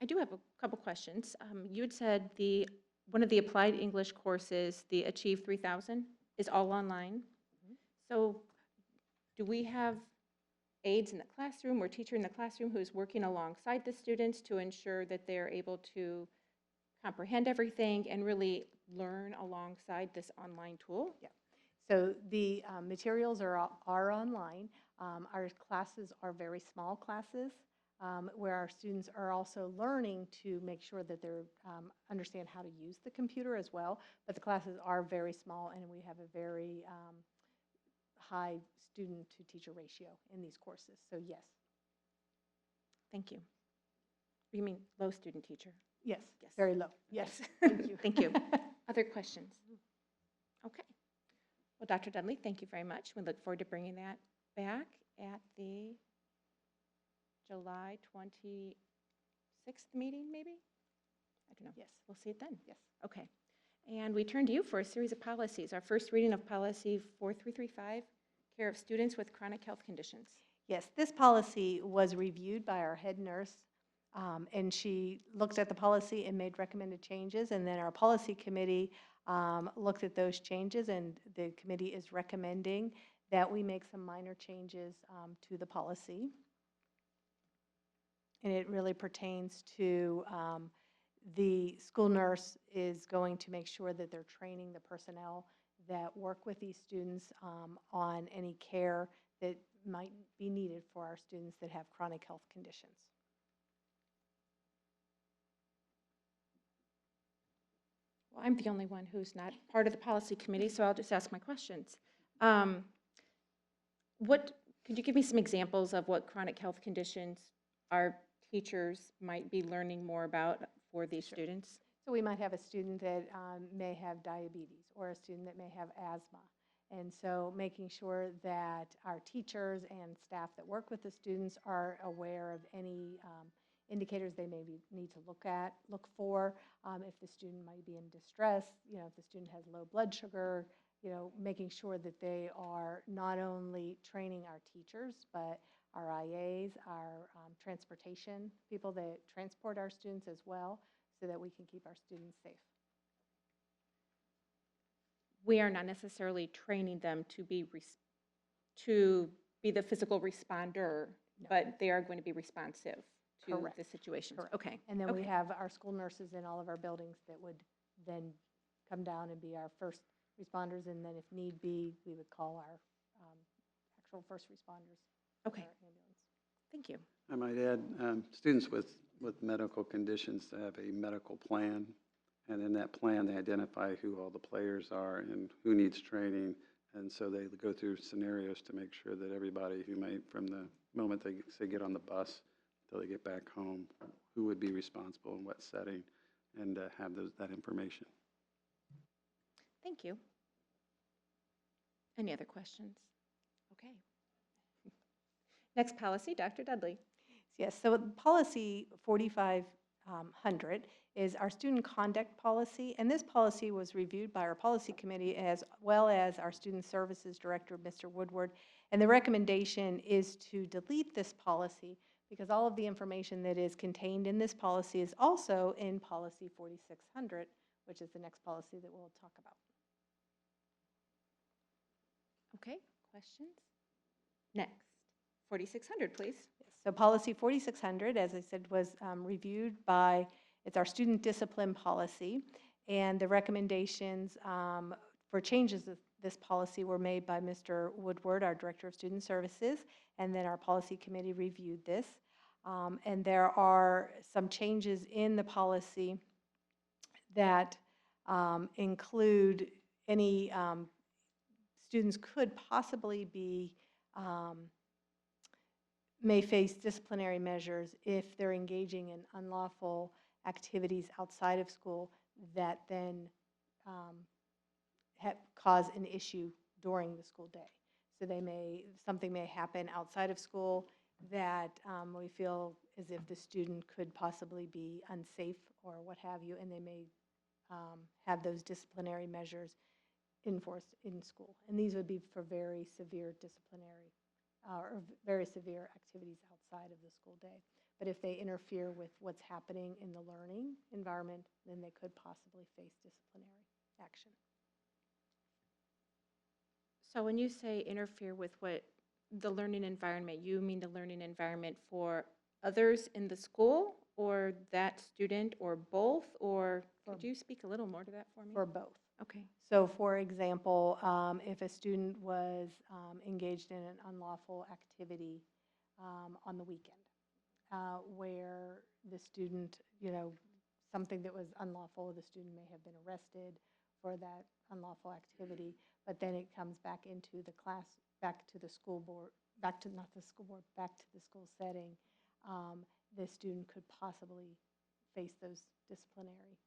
I do have a couple questions. You had said the one of the applied English courses, the Achieve 3000, is all online. So do we have aides in the classroom or teacher in the classroom who's working alongside the students to ensure that they're able to comprehend everything and really learn alongside this online tool? Yeah. So the materials are online. Our classes are very small classes where our students are also learning to make sure that they're understand how to use the computer as well. But the classes are very small, and we have a very high student to teacher ratio in these courses. So yes. Thank you. You mean low student teacher? Yes. Yes. Very low. Yes. Thank you. Thank you. Other questions? Okay. Well, Dr. Dudley, thank you very much. We look forward to bringing that back at the July 26th meeting, maybe? I don't know. Yes. We'll see it then. Yes. Okay. And we turn to you for a series of policies. Our first reading of policy 4335, care of students with chronic health conditions. Yes, this policy was reviewed by our head nurse, and she looked at the policy and made recommended changes, and then our policy committee looked at those changes, and the committee is recommending that we make some minor changes to the policy. And it really pertains to the school nurse is going to make sure that they're training the personnel that work with these students on any care that might be needed for our students that have chronic health conditions. Well, I'm the only one who's not part of the policy committee, so I'll just ask my questions. Could you give me some examples of what chronic health conditions our teachers might be learning more about for these students? So we might have a student that may have diabetes or a student that may have asthma. And so making sure that our teachers and staff that work with the students are aware of any indicators they may need to look for. If the student might be in distress, if the student has low blood sugar, making sure that they are not only training our teachers, but our IAs, our transportation people that transport our students as well, so that we can keep our students safe. We are not necessarily training them to be the physical responder, but they are going to be responsive to Correct. the situations. Correct. Okay. And then we Okay. have our school nurses in all of our buildings that would then come down and be our first responders, and then if need be, we would call our actual first responders. Okay. Our ambulance. Thank you. I might add, students with medical conditions have a medical plan, and in that plan, they identify who all the players are and who needs training, and so they go through scenarios to make sure that everybody who may, from the moment they say get on the bus until they get back home, who would be responsible in what setting, and have that information. Thank you. Any other questions? Okay. Next policy, Dr. Dudley. Yes, so policy 4500 is our student conduct policy, and this policy was reviewed by our policy committee as well as our student services director, Mr. Woodward, and the recommendation is to delete this policy because all of the information that is contained in this policy is also in policy 4600, which is the next policy that we'll talk about. Okay, questions? Next, 4600, please. Yes, so policy 4600, as I said, was reviewed by, it's our student discipline policy, and the recommendations for changes of this policy were made by Mr. Woodward, our Director of Student Services, and then our policy committee reviewed this. And there are some changes in the policy that include any students could possibly be, may face disciplinary measures if they're engaging in unlawful activities outside of school that then cause an issue during the school day. So something may happen outside of school that we feel as if the student could possibly be unsafe or what have you, and they may have those disciplinary measures enforced in school. And these would be for very severe disciplinary or very severe activities outside of the school day. But if they interfere with what's happening in the learning environment, then they could possibly face disciplinary action. So when you say interfere with what the learning environment, you mean the learning environment for others in the school or that student or both? Or could you speak a little more to that for me? For both. Okay. So for example, if a student was engaged in an unlawful activity on the weekend, where the student, something that was unlawful, the student may have been arrested for that unlawful activity, but then it comes back into the class, back to the school board, back to, not the school board, back to the school setting, the student could possibly face those disciplinary.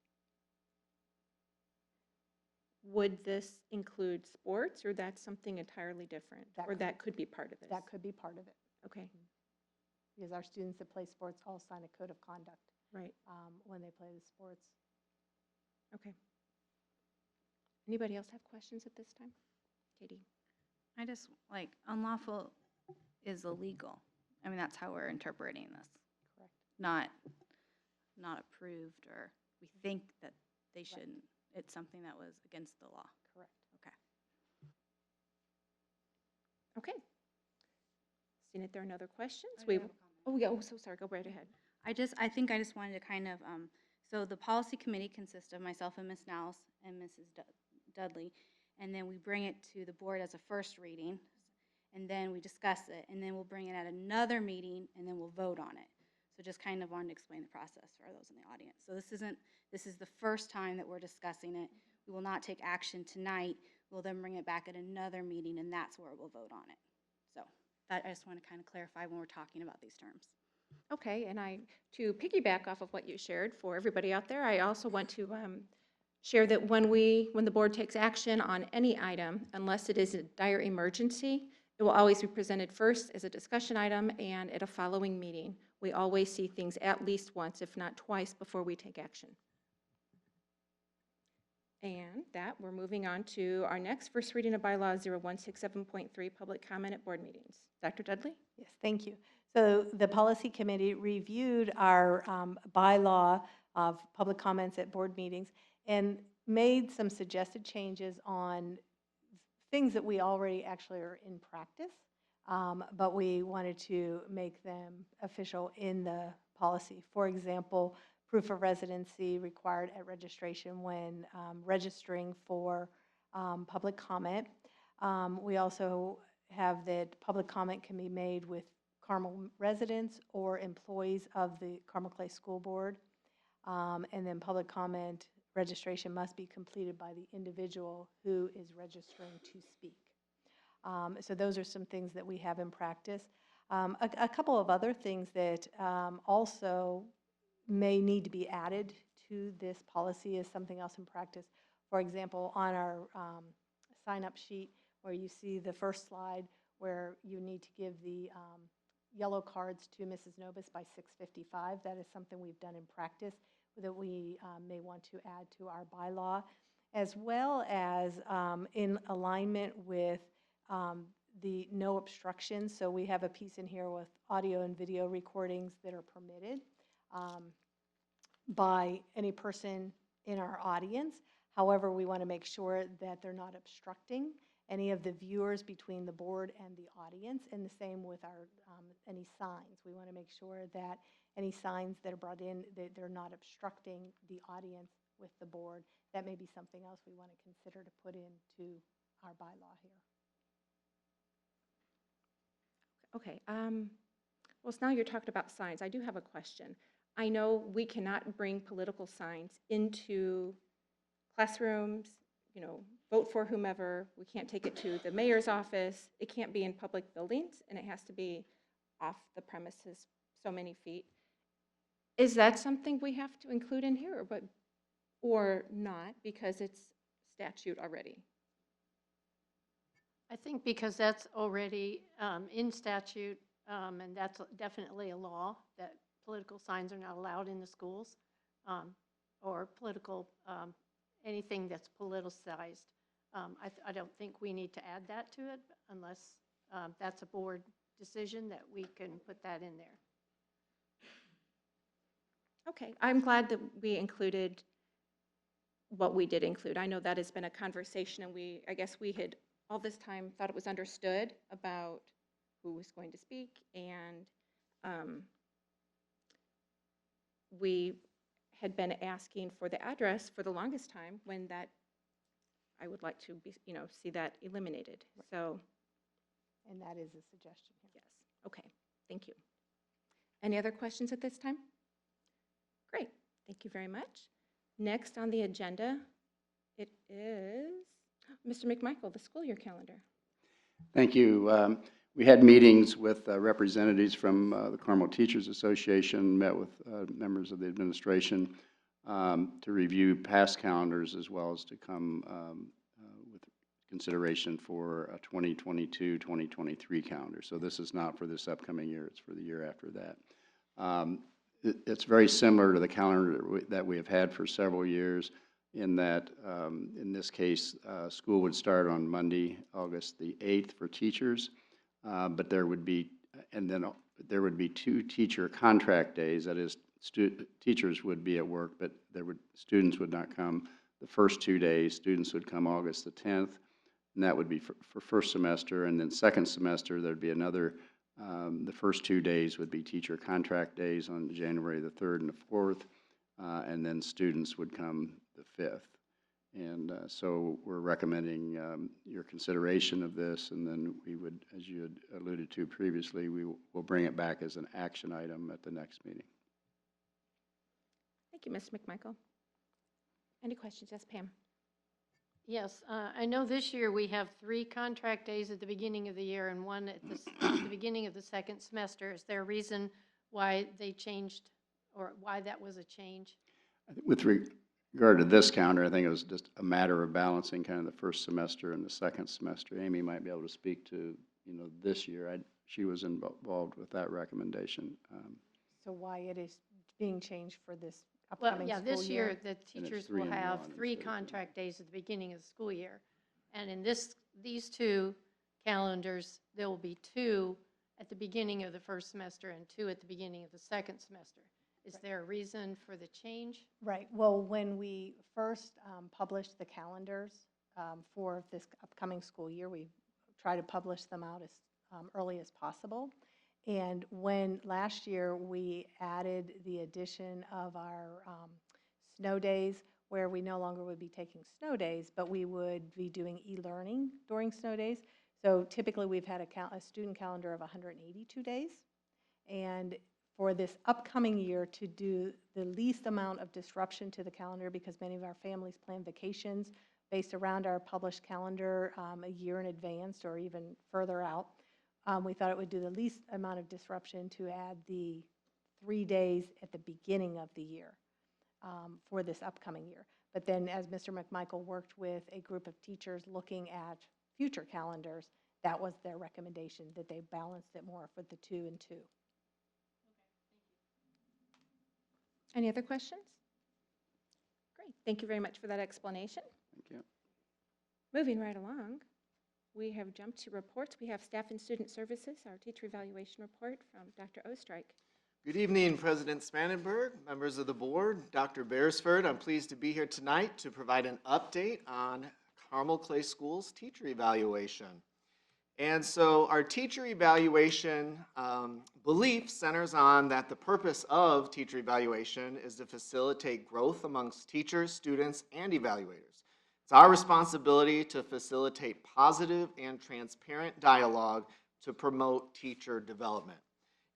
Would this include sports, or that's something entirely different? Or that could be part of this? That could be part of it. Okay. Because our students that play sports all sign a code of conduct. Right. When they play the sports. Okay. Anybody else have questions at this time? Katie? I just, unlawful is illegal. I mean, that's how we're interpreting this. Correct. Not approved, or we think that they shouldn't. It's something that was against the law. Correct. Okay. Okay. Seeing if there are no other questions, I have a comment. Oh, yeah, oh, so sorry, go right ahead. I think I just wanted to kind of, so the policy committee consists of myself and Ms. Nowles and Mrs. Dudley, and then we bring it to the board as a first reading, and then we discuss it, and then we'll bring it at another meeting, and then we'll vote on it. So just kind of wanted to explain the process for those in the audience. So this is the first time that we're discussing it. We will not take action tonight. We'll then bring it back at another meeting, and that's where we'll vote on it. So that, I just want to kind of clarify when we're talking about these terms. Okay, and to piggyback off of what you shared for everybody out there, I also want to share that when the board takes action on any item, unless it is a dire emergency, it will always be presented first as a discussion item and at a following meeting. We always see things at least once, if not twice, before we take action. And that, we're moving on to our next first reading of Bylaw 0167.3, public comment at board meetings. Dr. Dudley? Yes, thank you. So the policy committee reviewed our bylaw of public comments at board meetings and made some suggested changes on things that we already actually are in practice, but we wanted to make them official in the policy. For example, proof of residency required at registration when registering for public comment. We also have that public comment can be made with Carmel residents or employees of the Carmel Clay School Board. And then public comment registration must be completed by the individual who is registering to speak. So those are some things that we have in practice. A couple of other things that also may need to be added to this policy is something else in practice. For example, on our sign-up sheet where you see the first slide where you need to give the yellow cards to Mrs. Nobis by 6:55. That is something we've done in practice that we may want to add to our bylaw, as well as in alignment with the no obstruction. So we have a piece in here with audio and video recordings that are permitted by any person in our audience. However, we want to make sure that they're not obstructing any of the viewers between the board and the audience, and the same with our any signs. We want to make sure that any signs that are brought in, that they're not obstructing the audience with the board. That may be something else we want to consider to put into our bylaw here. Okay, well, so now you're talking about signs. I do have a question. I know we cannot bring political signs into classrooms, vote for whomever. We can't take it to the mayor's office. It can't be in public buildings, and it has to be off the premises so many feet. Is that something we have to include in here, or not, because it's statute already? I think because that's already in statute, and that's definitely a law, that political signs are not allowed in the schools, or political, anything that's politicized. I don't think we need to add that to it unless that's a board decision that we can put that in there. Okay, I'm glad that we included what we did include. I know that has been a conversation, and I guess we had all this time thought it was understood about who was going to speak, and we had been asking for the address for the longest time when that, I would like to be, see that eliminated. So, And that is a suggestion here. yes, okay, thank you. Any other questions at this time? Great, thank you very much. Next on the agenda, it is Mr. McMichael, the school year calendar. Thank you. We had meetings with representatives from the Carmel Teachers Association, met with members of the administration to review past calendars as well as to come with consideration for a 2022-2023 calendar. So this is not for this upcoming year, it's for the year after that. It's very similar to the calendar that we have had for several years in that, in this case, school would start on Monday, August the 8th for teachers, but there would be, and then there would be 2 teacher contract days. That is, teachers would be at work, but students would not come the first 2 days. Students would come August the 10th, and that would be for first semester. And then second semester, there'd be another, the first 2 days would be teacher contract days on January the 3rd and the 4th, and then students would come the 5th. And so we're recommending your consideration of this, and then we would, as you had alluded to previously, we will bring it back as an action item at the next meeting. Thank you, Ms. McMichael. Any questions? Yes, Pam. Yes, I know this year we have 3 contract days at the beginning of the year and 1 at the beginning of the second semester. Is there a reason why they changed, or why that was a change? With regard to this calendar, I think it was just a matter of balancing kind of the first semester and the second semester. Amy might be able to speak to, this year. She was involved with that recommendation. So why it is being changed for this Well, upcoming yeah, school this year? year, the teachers will have 3 contract days at the beginning of the school year. And in these 2 calendars, there will be 2 at the beginning of the first semester and 2 at the beginning of the second semester. Is there a reason for the change? Right. Well, when we first published the calendars for this upcoming school year, we try to publish them out as early as possible. And when last year we added the addition of our snow days, where we no longer would be taking snow days, but we would be doing e-learning during snow days. So typically we've had a student calendar of 182 days. And for this upcoming year, to do the least amount of disruption to the calendar, because many of our families plan vacations based around our published calendar a year in advance or even further out, we thought it would do the least amount of disruption to add the 3 days at the beginning of the year for this upcoming year. But then as Mr. McMichael worked with a group of teachers looking at future calendars, that was their recommendation, that they balanced it more for the 2 and 2. Any other questions? Great, thank you very much for that explanation. Thank you. Moving right along, we have jumped to reports. We have Staff and Student Services, our teacher evaluation report from Dr. Ostrike. Good evening, President Spanenberg, members of the board, Dr. Beresford. I'm pleased to be here tonight to provide an update on Carmel Clay Schools teacher evaluation. And so our teacher evaluation belief centers on that the purpose of teacher evaluation is to facilitate growth amongst teachers, students, and evaluators. It's our responsibility to facilitate positive and transparent dialogue to promote teacher development.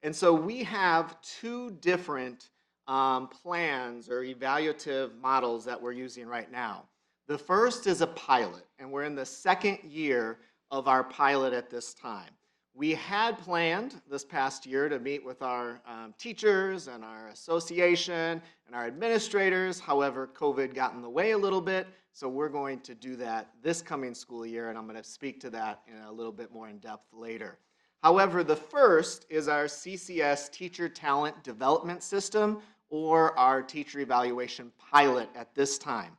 And so we have 2 different plans or evaluative models that we're using right now. The first is a pilot, and we're in the 2nd year of our pilot at this time. We had planned this past year to meet with our teachers and our association and our administrators. However, COVID got in the way a little bit, so we're going to do that this coming school year, and I'm going to speak to that in a little bit more in depth later. However, the first is our CCS Teacher Talent Development System, or our teacher evaluation pilot at this time.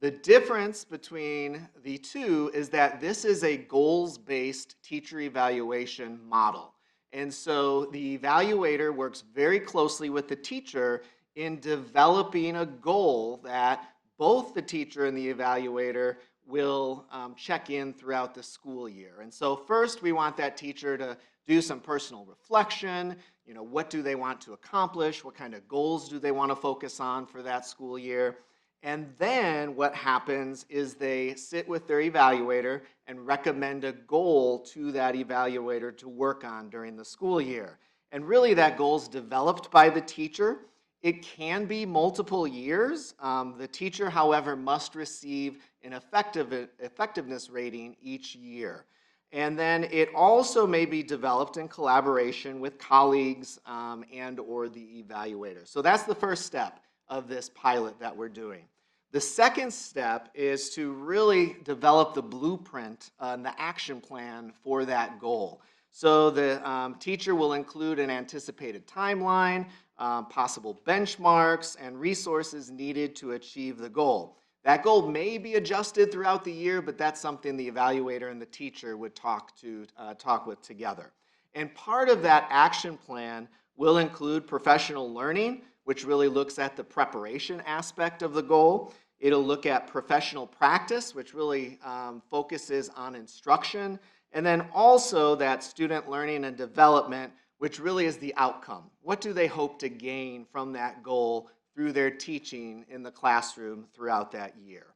The difference between the 2 is that this is a goals-based teacher evaluation model. And so the evaluator works very closely with the teacher in developing a goal that both the teacher and the evaluator will check in throughout the school year. And so first we want that teacher to do some personal reflection. You know, what do they want to accomplish? What kind of goals do they want to focus on for that school year? And then what happens is they sit with their evaluator and recommend a goal to that evaluator to work on during the school year. And really that goal is developed by the teacher. It can be multiple years. The teacher, however, must receive an effectiveness rating each year. And then it also may be developed in collaboration with colleagues and or the evaluator. So that's the first step of this pilot that we're doing. The second step is to really develop the blueprint and the action plan for that goal. So the teacher will include an anticipated timeline, possible benchmarks, and resources needed to achieve the goal. That goal may be adjusted throughout the year, but that's something the evaluator and the teacher would talk with together. And part of that action plan will include professional learning, which really looks at the preparation aspect of the goal. It'll look at professional practice, which really focuses on instruction. And then also that student learning and development, which really is the outcome. What do they hope to gain from that goal through their teaching in the classroom throughout that year?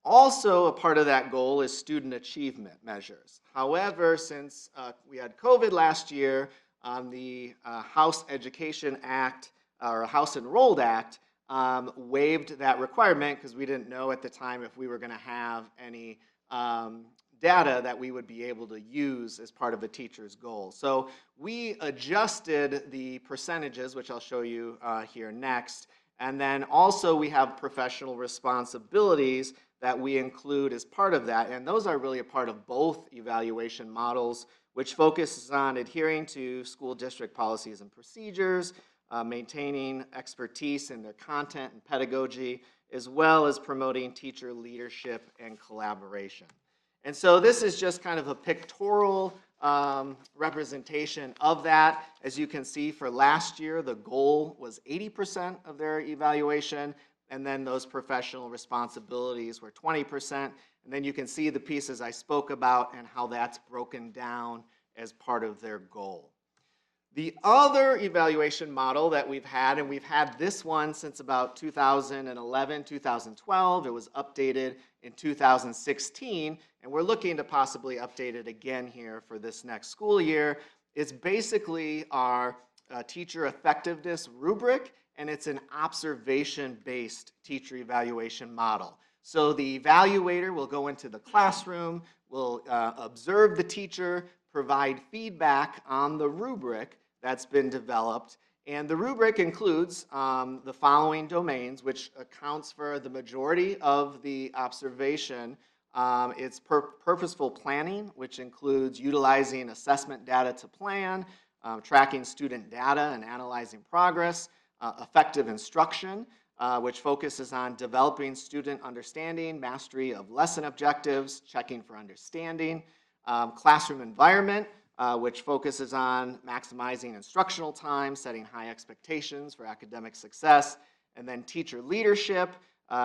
Also, a part of that goal is student achievement measures. However, since we had COVID last year, the House Education Act, or House Enrolled Act, waived that requirement because we didn't know at the time if we were going to have any data that we would be able to use as part of a teacher's goal. So we adjusted the percentages, which I'll show you here next. And then also we have professional responsibilities that we include as part of that. And those are really a part of both evaluation models, which focuses on adhering to school district policies and procedures, maintaining expertise in their content and pedagogy, as well as promoting teacher leadership and collaboration. And so this is just kind of a pictorial representation of that. As you can see, for last year, the goal was 80% of their evaluation, and then those professional responsibilities were 20%. And then you can see the pieces I spoke about and how that's broken down as part of their goal. The other evaluation model that we've had, and we've had this one since about 2011, 2012. It was updated in 2016, and we're looking to possibly update it again here for this next school year. It's basically our teacher effectiveness rubric, and it's an observation-based teacher evaluation model. So the evaluator will go into the classroom, will observe the teacher, provide feedback on the rubric that's been developed. And the rubric includes the following domains, which accounts for the majority of the observation. It's purposeful planning, which includes utilizing assessment data to plan, tracking student data and analyzing progress, effective instruction, which focuses on developing student understanding, mastery of lesson objectives, checking for understanding, classroom environment, which focuses on maximizing instructional time, setting high expectations for academic success, and then teacher leadership,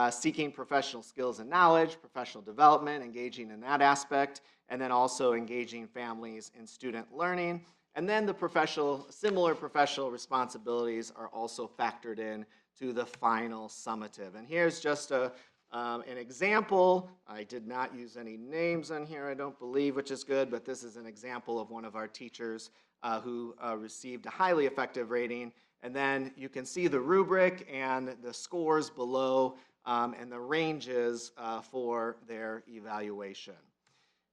seeking professional skills and knowledge, professional development, engaging in that aspect, and then also engaging families in student learning. And then the similar professional responsibilities are also factored in to the final summative. And here's just an example. I did not use any names on here, I don't believe, which is good, but this is an example of one of our teachers who received a highly effective rating. And then you can see the rubric and the scores below and the ranges for their evaluation.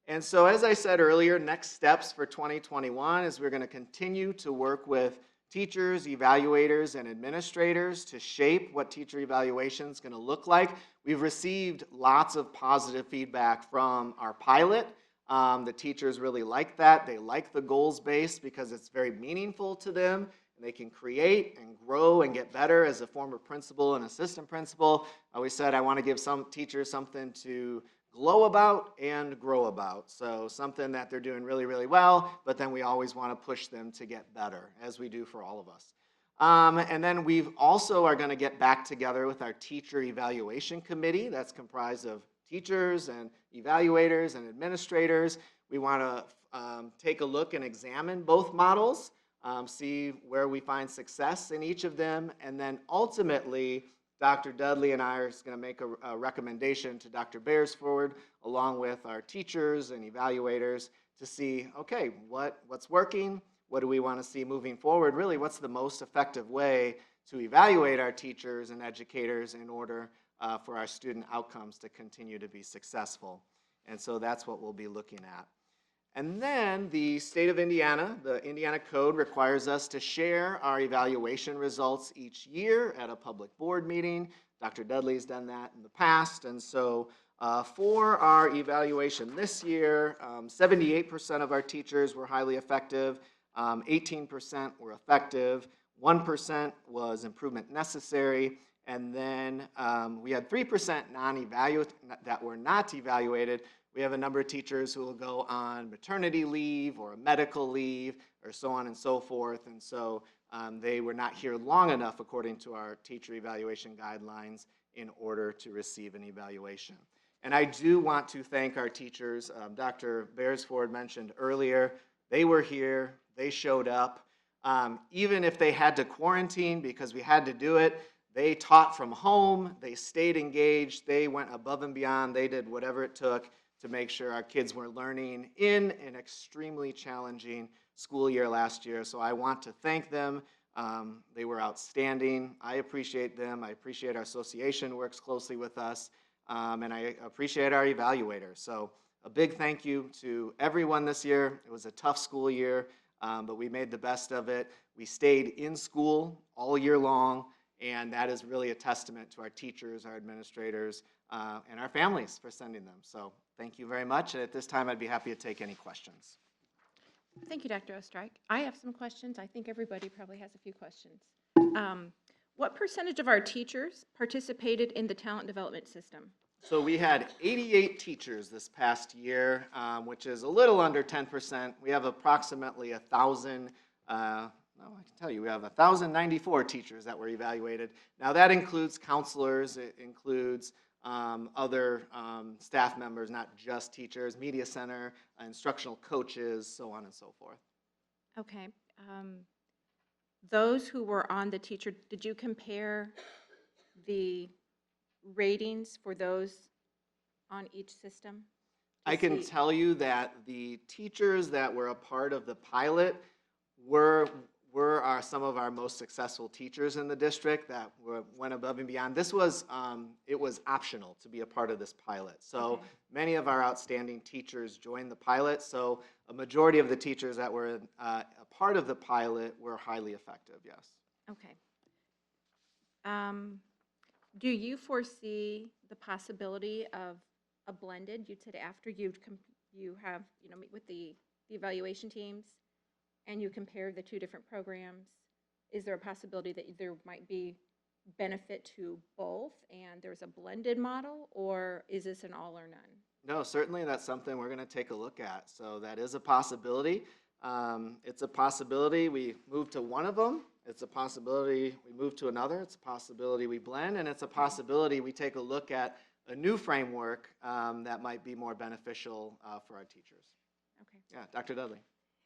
And so as I said earlier, next steps for 2021 is we're going to continue to work with teachers, evaluators, and administrators to shape what teacher evaluation is going to look like. We've received lots of positive feedback from our pilot. The teachers really like that. They like the goals-based because it's very meaningful to them. And they can create and grow and get better as a former principal and assistant principal. I always said I want to give some teachers something to glow about and grow about. So something that they're doing really, really well, but then we always want to push them to get better, as we do for all of us. And then we also are going to get back together with our teacher evaluation committee that's comprised of teachers and evaluators and administrators. We want to take a look and examine both models, see where we find success in each of them, and then ultimately Dr. Dudley and I are going to make a recommendation to Dr. Beresford along with our teachers and evaluators to see, okay, what's working? What do we want to see moving forward? Really, what's the most effective way to evaluate our teachers and educators in order for our student outcomes to continue to be successful? And so that's what we'll be looking at. And then the state of Indiana, the Indiana Code requires us to share our evaluation results each year at a public board meeting. Dr. Dudley's done that in the past. And so for our evaluation this year, 78% of our teachers were highly effective, 18% were effective, 1% was improvement necessary, and then we had 3% that were not evaluated. We have a number of teachers who will go on maternity leave or medical leave or so on and so forth. And so they were not here long enough according to our teacher evaluation guidelines in order to receive an evaluation. And I do want to thank our teachers. Dr. Beresford mentioned earlier, they were here, they showed up. Even if they had to quarantine because we had to do it, they taught from home, they stayed engaged, they went above and beyond, they did whatever it took to make sure our kids were learning in an extremely challenging school year last year. So I want to thank them. They were outstanding. I appreciate them. I appreciate our association works closely with us. And I appreciate our evaluators. So a big thank you to everyone this year. It was a tough school year, but we made the best of it. We stayed in school all year long, and that is really a testament to our teachers, our administrators, and our families for sending them. So thank you very much. And at this time, I'd be happy to take any questions. Thank you, Dr. Ostrike. I have some questions. I think everybody probably has a few questions. What percentage of our teachers participated in the talent development system? So we had 88 teachers this past year, which is a little under 10%. We have approximately 1,000, I can tell you, we have 1,094 teachers that were evaluated. Now that includes counselors, it includes other staff members, not just teachers, media center, instructional coaches, so on and so forth. Okay. Those who were on the teacher, did you compare the ratings for those on each system? I can tell you that the teachers that were a part of the pilot were some of our most successful teachers in the district that went above and beyond. This was, it was optional to be a part of this pilot. So many of our outstanding teachers joined the pilot. So a majority of the teachers that were a part of the pilot were highly effective, yes. Okay. Do you foresee the possibility of a blended? You said after you have, meet with the evaluation teams and you compare the two different programs, is there a possibility that there might be benefit to both and there's a blended model, or is this an all or none? No, certainly that's something we're going to take a look at. So that is a possibility. It's a possibility we move to one of them. It's a possibility we move to another. It's a possibility we blend, and it's a possibility we take a look at a new framework that might be more beneficial for our teachers. Okay. Yeah, Dr. Dudley.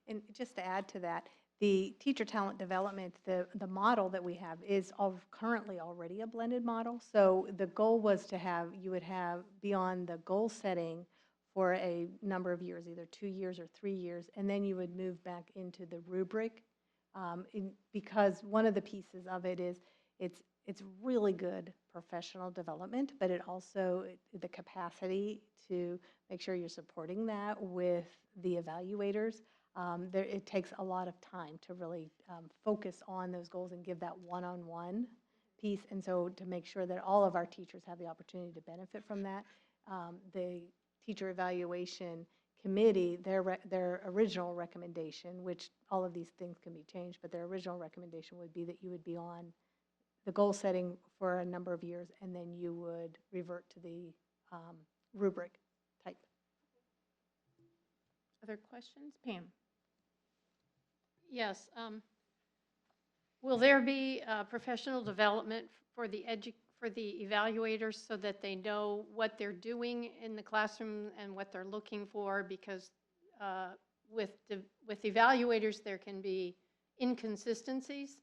And just to add to that, the teacher talent development, the model that we have is currently already a blended model. So the goal was to have, you would have beyond the goal setting for a number of years, either 2 years or 3 years, and then you would move back into the rubric. Because one of the pieces of it is it's really good professional development, but it also, the capacity to make sure you're supporting that with the evaluators. It takes a lot of time to really focus on those goals and give that one-on-one piece. And so to make sure that all of our teachers have the opportunity to benefit from that, the teacher evaluation committee, their original recommendation, which all of these things can be changed, but their original recommendation would be that you would be on the goal setting for a number of years, and then you would revert to the rubric type. Other questions? Pam? Yes. Will there be professional development for the evaluators so that they know what they're doing in the classroom and what they're looking for? Because with evaluators, there can be inconsistencies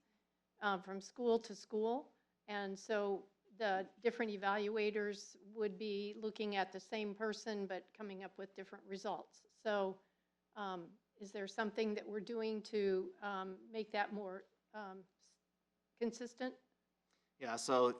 from school to school. And so the different evaluators would be looking at the same person but coming up with different results. So is there something that we're doing to make that more consistent? Yeah, so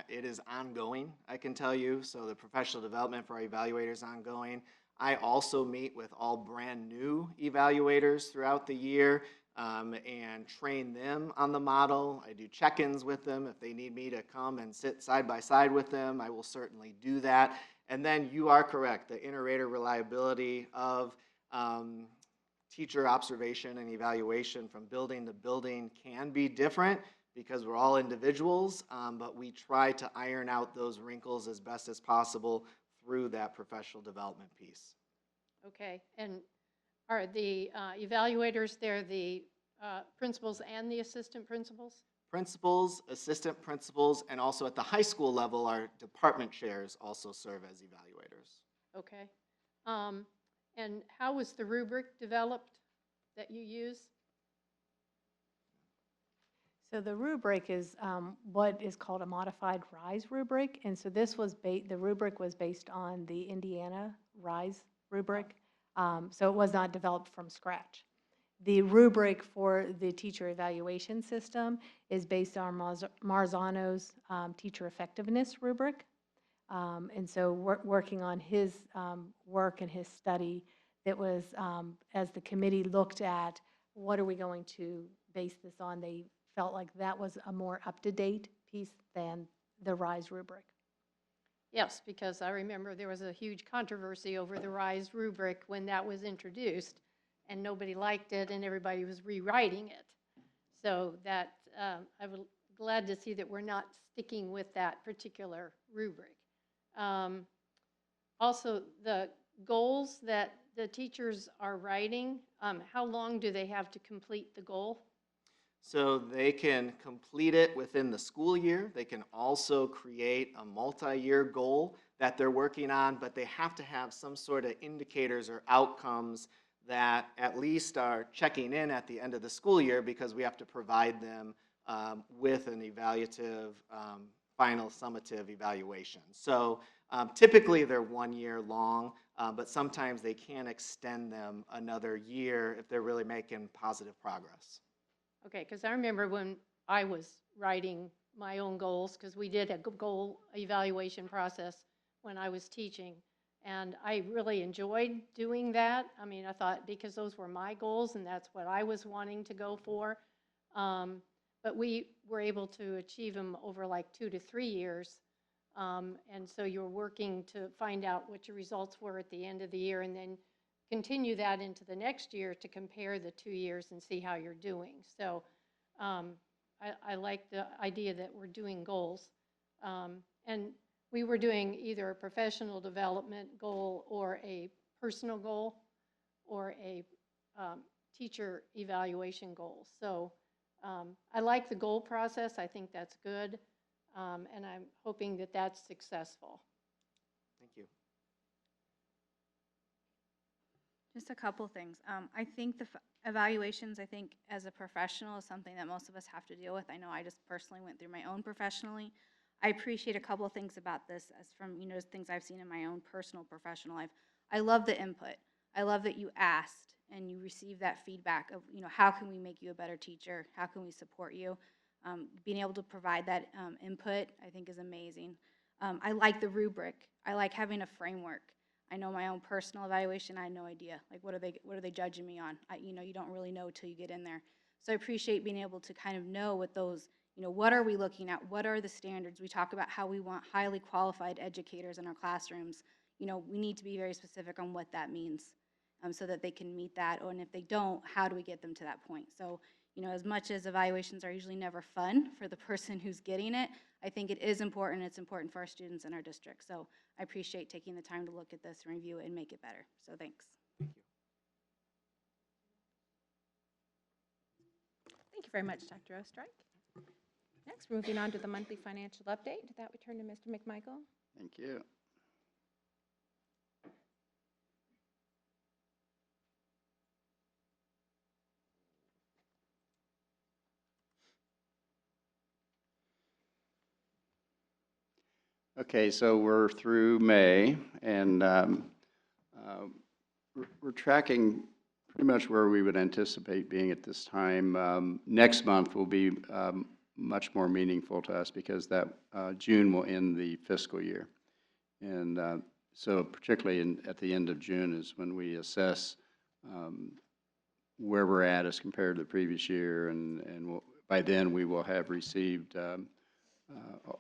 it is ongoing, I can tell you. So the professional development for our evaluators is ongoing. I also meet with all brand new evaluators throughout the year and train them on the model. I do check-ins with them. If they need me to come and sit side by side with them, I will certainly do that. And then you are correct, the inter-rater reliability of teacher observation and evaluation from building to building can be different because we're all individuals, but we try to iron out those wrinkles as best as possible through that professional development piece. Okay, and are the evaluators, they're the principals and the assistant principals? Principals, assistant principals, and also at the high school level, our department chairs also serve as evaluators. Okay. And how was the rubric developed that you use? So the rubric is what is called a modified RISE rubric, and so this was the rubric was based on the Indiana RISE rubric, so it was not developed from scratch. The rubric for the teacher evaluation system is based on Marzano's teacher effectiveness rubric, and so working on his work and his study, that was as the committee looked at what are we going to base this on, they felt like that was a more up-to-date piece than the RISE rubric. Yes, because I remember there was a huge controversy over the RISE rubric when that was introduced, and nobody liked it, and everybody was rewriting it. So that I was glad to see that we're not sticking with that particular rubric. Also, the goals that the teachers are writing, how long do they have to complete the goal? So they can complete it within the school year. They can also create a multi-year goal that they're working on, but they have to have some sort of indicators or outcomes that at least are checking in at the end of the school year, because we have to provide them with an evaluative, final summative evaluation. So typically they're 1 year long, but sometimes they can extend them another year if they're really making positive progress. Okay, because I remember when I was writing my own goals, because we did a goal evaluation process when I was teaching, and I really enjoyed doing that. I mean, I thought because those were my goals and that's what I was wanting to go for, but we were able to achieve them over like 2 to 3 years, and so you're working to find out what your results were at the end of the year and then continue that into the next year to compare the 2 years and see how you're doing. So I like the idea that we're doing goals. And we were doing either a professional development goal or a personal goal or a teacher evaluation goal. So I like the goal process. I think that's good. And I'm hoping that that's successful. Thank you. Just a couple things. I think the evaluations, I think as a professional, is something that most of us have to deal with. I know I just personally went through my own professionally. I appreciate a couple of things about this as from, things I've seen in my own personal professional life. I love the input. I love that you asked and you received that feedback of, how can we make you a better teacher? How can we support you? Being able to provide that input, I think, is amazing. I like the rubric. I like having a framework. I know my own personal evaluation, I had no idea. Like, what are they judging me on? You don't really know till you get in there. So I appreciate being able to kind of know what those, what are we looking at? What are the standards? We talk about how we want highly qualified educators in our classrooms. We need to be very specific on what that means so that they can meet that. And if they don't, how do we get them to that point? So, as much as evaluations are usually never fun for the person who's getting it, I think it is important. It's important for our students in our district. So I appreciate taking the time to look at this and review it and make it better. So thanks. Thank you. Thank you very much, Dr. Ostrike. Next, moving on to the monthly financial update. That we turn to Mr. McMichael. Thank you. Okay, so we're through May, and we're tracking pretty much where we would anticipate being at this time. Next month will be much more meaningful to us because that June will end the fiscal year. And so particularly at the end of June is when we assess where we're at as compared to the previous year, and by then we will have received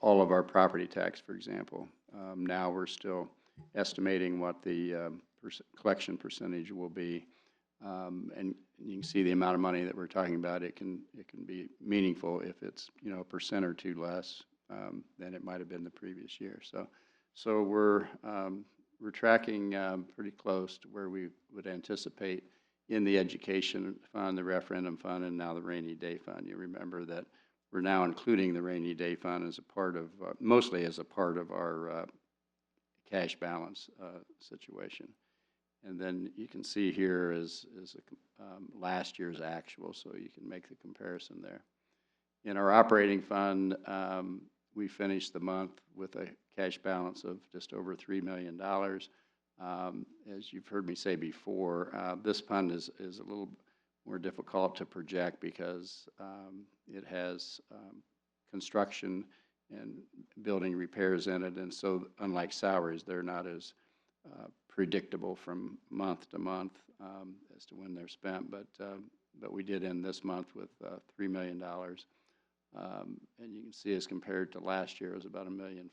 all of our property tax, for example. Now we're still estimating what the collection percentage will be, and you can see the amount of money that we're talking about. It can be meaningful if it's a % or two less than it might have been the previous year. So we're tracking pretty close to where we would anticipate in the education fund, the referendum fund, and now the rainy day fund. You remember that we're now including the rainy day fund as a part of, mostly as a part of our cash balance situation. And then you can see here is last year's actual, so you can make the comparison there. In our operating fund, we finished the month with a cash balance of just over $3 million. As you've heard me say before, this fund is a little more difficult to project because it has construction and building repairs in it, and so unlike salaries, they're not as predictable from month to month as to when they're spent. But we did end this month with $3 million, and you can see as compared to last year, it was about $1.4 million.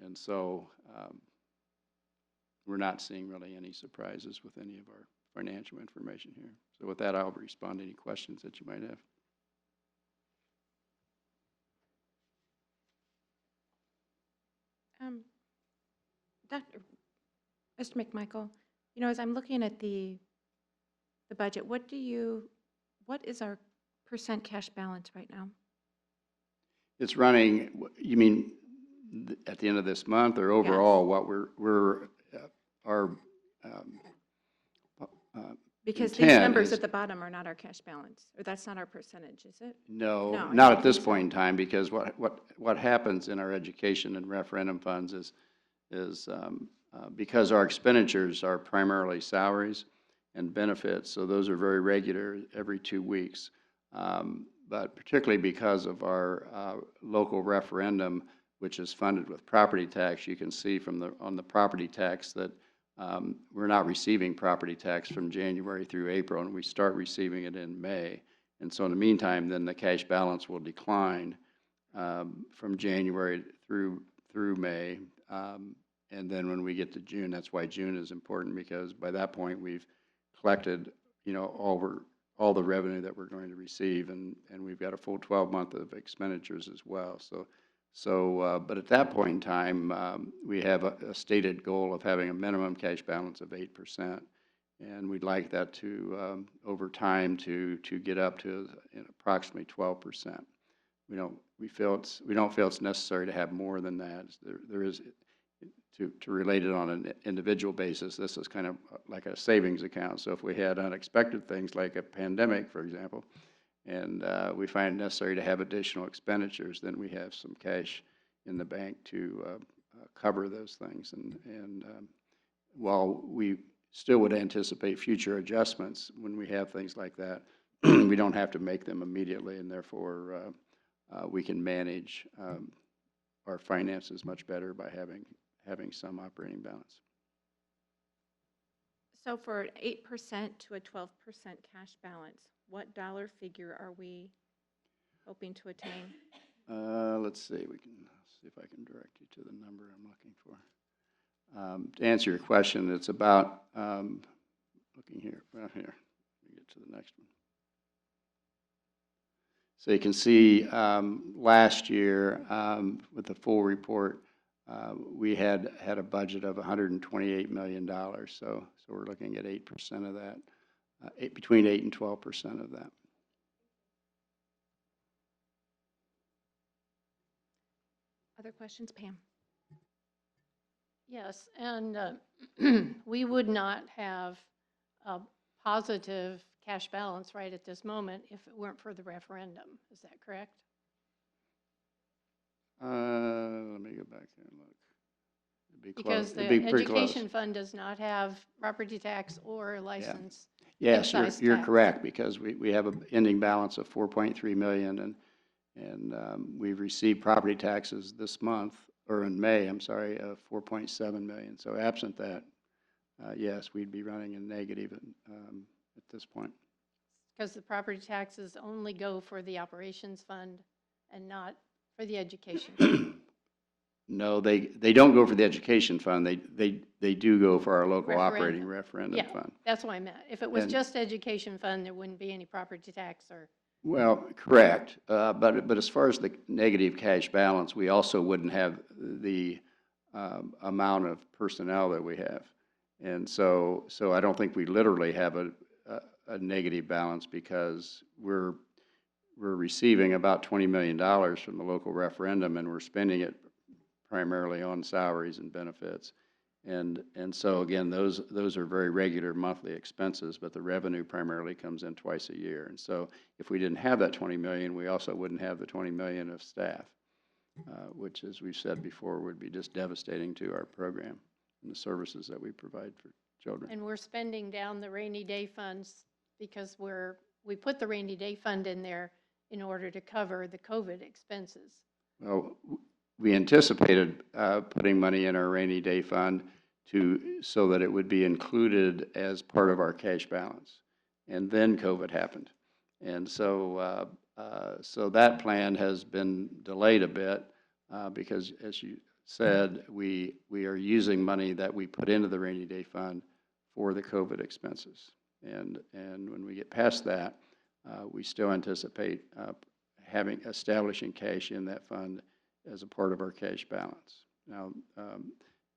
And so we're not seeing really any surprises with any of our financial information here. So with that, I'll respond to any questions that you might have. Mr. McMichael, as I'm looking at the budget, what is our % cash balance right now? It's running, you mean at the end of this month or overall? Yes. What our because these numbers at the bottom are not our cash balance, or that's not our percentage, is it? No, not at this point in time, because what happens in our education and referendum funds is because our expenditures are primarily salaries and benefits, so those are very regular every 2 weeks. But particularly because of our local referendum, which is funded with property tax, you can see on the property tax that we're not receiving property tax from January through April, and we start receiving it in May. And so in the meantime, then the cash balance will decline from January through May. And then when we get to June, that's why June is important, because by that point we've collected, all the revenue that we're going to receive, and we've got a full 12 month of expenditures as well. But at that point in time, we have a stated goal of having a minimum cash balance of 8%, and we'd like that to, over time, to get up to approximately 12%. We don't feel it's necessary to have more than that. There is, to relate it on an individual basis, this is kind of like a savings account. So if we had unexpected things like a pandemic, for example, and we find it necessary to have additional expenditures, then we have some cash in the bank to cover those things. And while we still would anticipate future adjustments when we have things like that, we don't have to make them immediately, and therefore we can manage our finances much better by having some operating balance. So for an 8% to a 12% cash balance, what dollar figure are we hoping to attain? Let's see. We can see if I can direct you to the number I'm looking for. To answer your question, it's about looking here. Well, here. Let me get to the next one. So you can see last year with the full report, we had a budget of $128 million. So we're looking at 8% of that, between 8 and 12% of that. other questions? Pam? Yes, and we would not have a positive cash balance right at this moment if it weren't for the referendum. Is that correct? Let me go back there and look. It'd be Because close. the It'd be pretty close. education fund does not have property tax or license. Yes, excise you're tax. correct, because we have an ending balance of 4.3 million, and we've received property taxes this month, or in May, I'm sorry, of 4.7 million. So absent that, yes, we'd be running in negative at this point. Because the property taxes only go for the operations fund and not for the education fund. No, they don't go for the education fund. They do go for our local operating referendum Yeah, fund. that's what I meant. If it was And- just education fund, there wouldn't be any property tax or, Well, correct, but as far as the negative cash balance, we also wouldn't have the amount of personnel that we have. And so I don't think we literally have a negative balance, because we're receiving about $20 million from the local referendum, and we're spending it primarily on salaries and benefits. And so again, those are very regular monthly expenses, but the revenue primarily comes in twice a year. And so if we didn't have that 20 million, we also wouldn't have the 20 million of staff, which, as we've said before, would be just devastating to our program and the services that we provide for children. and we're spending down the rainy day funds because we put the rainy day fund in there in order to cover the COVID expenses. Well, we anticipated putting money in our rainy day fund so that it would be included as part of our cash balance. And then COVID happened. And so that plan has been delayed a bit because, as you said, we are using money that we put into the rainy day fund for the COVID expenses. And when we get past that, we still anticipate establishing cash in that fund as a part of our cash balance. Now,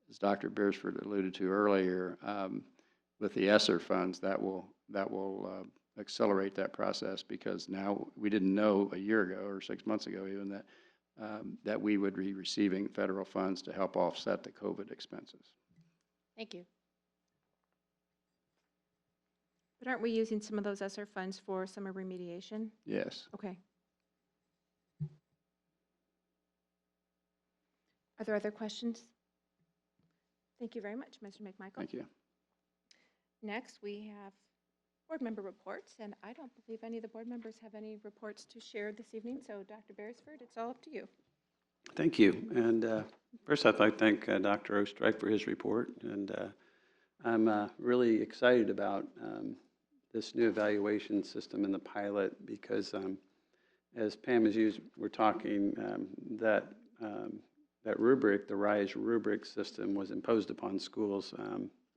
as Dr. Beresford alluded to earlier, with the ESSER funds, that will accelerate that process, because now we didn't know a year ago or 6 months ago even that we would be receiving federal funds to help offset the COVID expenses. Thank you. But aren't we using some of those ESSER funds for summer remediation? Yes. Okay. Are there other questions? Thank you very much, Mr. McMichael. Thank you. Next, we have board member reports, and I don't believe any of the board members have any reports to share this evening, so Dr. Beresford, it's all up to you. Thank you. And first, I'd like to thank Dr. Oestreich for his report. And I'm really excited about this new evaluation system in the pilot, because as Pam has used, we're talking that rubric, the RISE rubric system, was imposed upon schools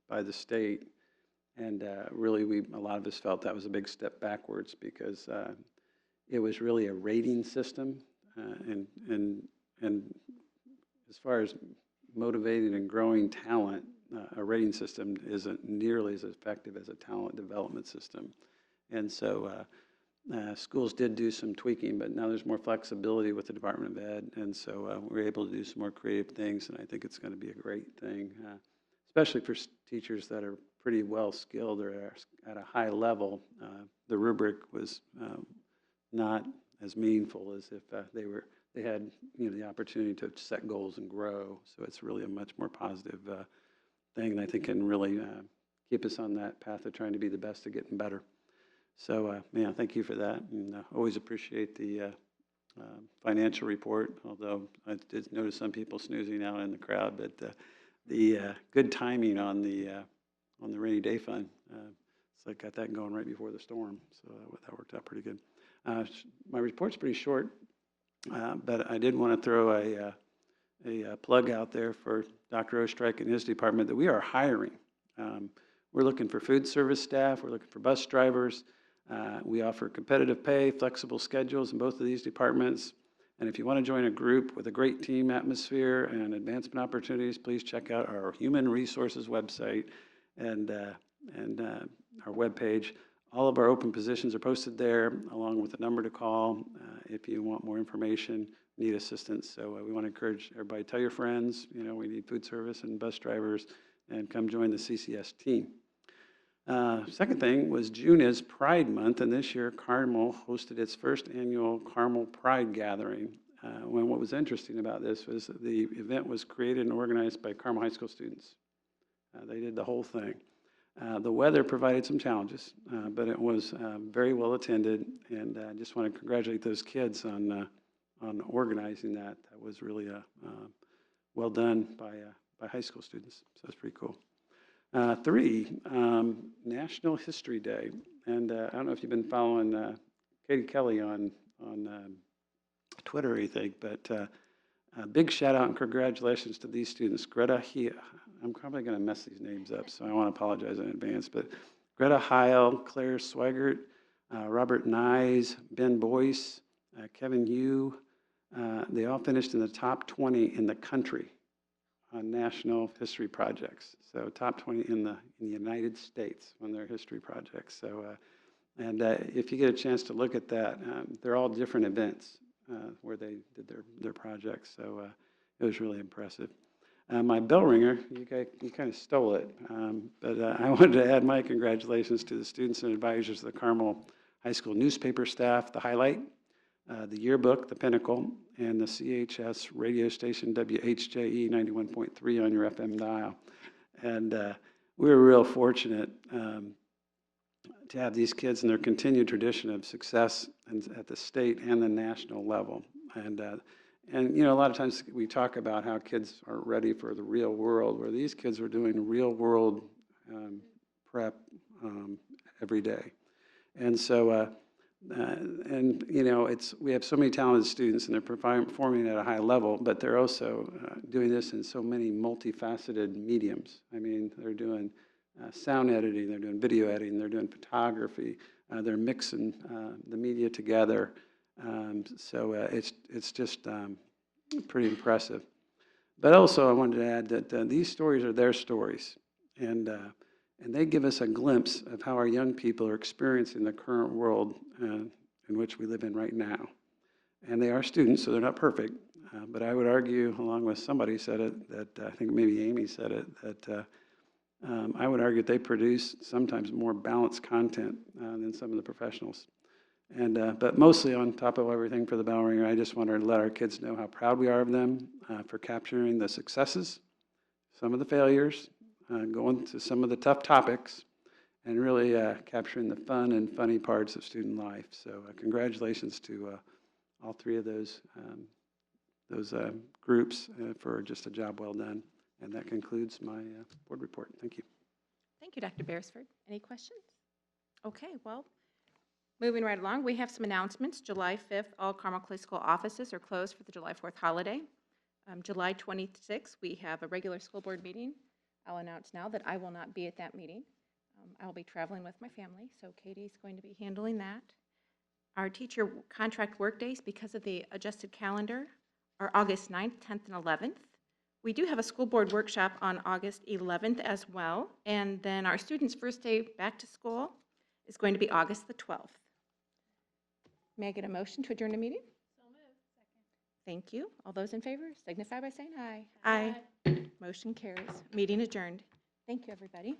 by the state. And really, a lot of us felt that was a big step backwards, because it was really a rating system. And as far as motivating and growing talent, a rating system isn't nearly as effective as a talent development system. And so schools did do some tweaking, but now there's more flexibility with the Department of Ed. And so we're able to do some more creative things, and I think it's going to be a great thing, especially for teachers that are pretty well skilled or are at a high level. The rubric was not as meaningful as if they had the opportunity to set goals and grow. So it's really a much more positive thing, and I think can really keep us on that path of trying to be the best at getting better. So thank you for that, and always appreciate the financial report, although I did notice some people snoozing out in the crowd, but the good timing on the rainy day fund, so I got that going right before the storm, so that worked out pretty good. My report's pretty short, but I did want to throw a plug out there for Dr. Oestreich and his department that we are hiring. We're looking for food service staff, we're looking for bus drivers. We offer competitive pay, flexible schedules in both of these departments. And if you want to join a group with a great team atmosphere and advancement opportunities, please check out our Human Resources website and our webpage. All of our open positions are posted there, along with a number to call if you want more information. need assistance. So we want to encourage everybody, tell your friends, you know, we need food service and bus drivers, and come join the CCS team. Second thing was June is Pride Month, and this year Carmel hosted its first annual Carmel Pride Gathering. When what was interesting about this was that the event was created and organized by Carmel High School students. They did the whole thing. The weather provided some challenges, but it was very well attended, and I just want to congratulate those kids on organizing that. That was really well done by high school students, so it's pretty cool. 3, National History Day, and I don't know if you've been following Katie Kelly on Twitter or anything, but a big shout out and congratulations to these students. I'm probably going to mess these names up, so I want to apologize in advance, but Greta Heil, Claire Swigert, Robert Nyes, Ben Boyce, Kevin Yu, they all finished in the top 20 in the country on national history projects. So top 20 in the United States on their history projects. So, and if you get a chance to look at that, they're all different events where they did their projects. So it was really impressive. My bell ringer, you kind of stole it, but I wanted to add my congratulations to the students and advisors of the Carmel High School newspaper staff, the Highlight, the yearbook, the Pinnacle, and the CHS radio station WHJE 91.3 on your FM dial. And we were real fortunate to have these kids and their continued tradition of success at the state and the national level. And you know, a lot of times we talk about how kids aren't ready for the real world, where these kids were doing real world prep every day. And so, and you know, we have so many talented students, and they're performing at a high level, but they're also doing this in so many multifaceted mediums. I mean, they're doing sound editing, they're doing video editing, they're doing photography, they're mixing the media together. So it's just pretty impressive. But also, I wanted to add that these stories are their stories, and they give us a glimpse of how our young people are experiencing the current world in which we live in right now. And they are students, so they're not perfect. But I would argue, along with somebody said it, that I think maybe Amy said it, that I would argue that they produce sometimes more balanced content than some of the professionals. And but mostly on top of everything for the bell ringer, I just wanted to let our kids know how proud we are of them for capturing the successes, some of the failures, going to some of the tough topics, and really capturing the fun and funny parts of student life. So congratulations to all 3 of those groups for just a job well done. And that concludes my board report. Thank you. Thank you, Dr. Beresford. Any questions? Okay, well, moving right along, we have some announcements. July 5th, all Carmel Clay School offices are closed for the July 4th holiday. July 26th, we have a regular school board meeting. I'll announce now that I will not be at that meeting. I'll be traveling with my family, so Katie's going to be handling that. Our teacher contract work days, because of the adjusted calendar, are August 9th, 10th, and 11th. We do have a school board workshop on August 11th as well, and then our students' first day back to school is going to be August the 12th. May I get a motion to adjourn the meeting? So moved. Second. Thank you. All those in favor signify by saying aye. Aye. Motion carries. Meeting adjourned. Thank you, everybody.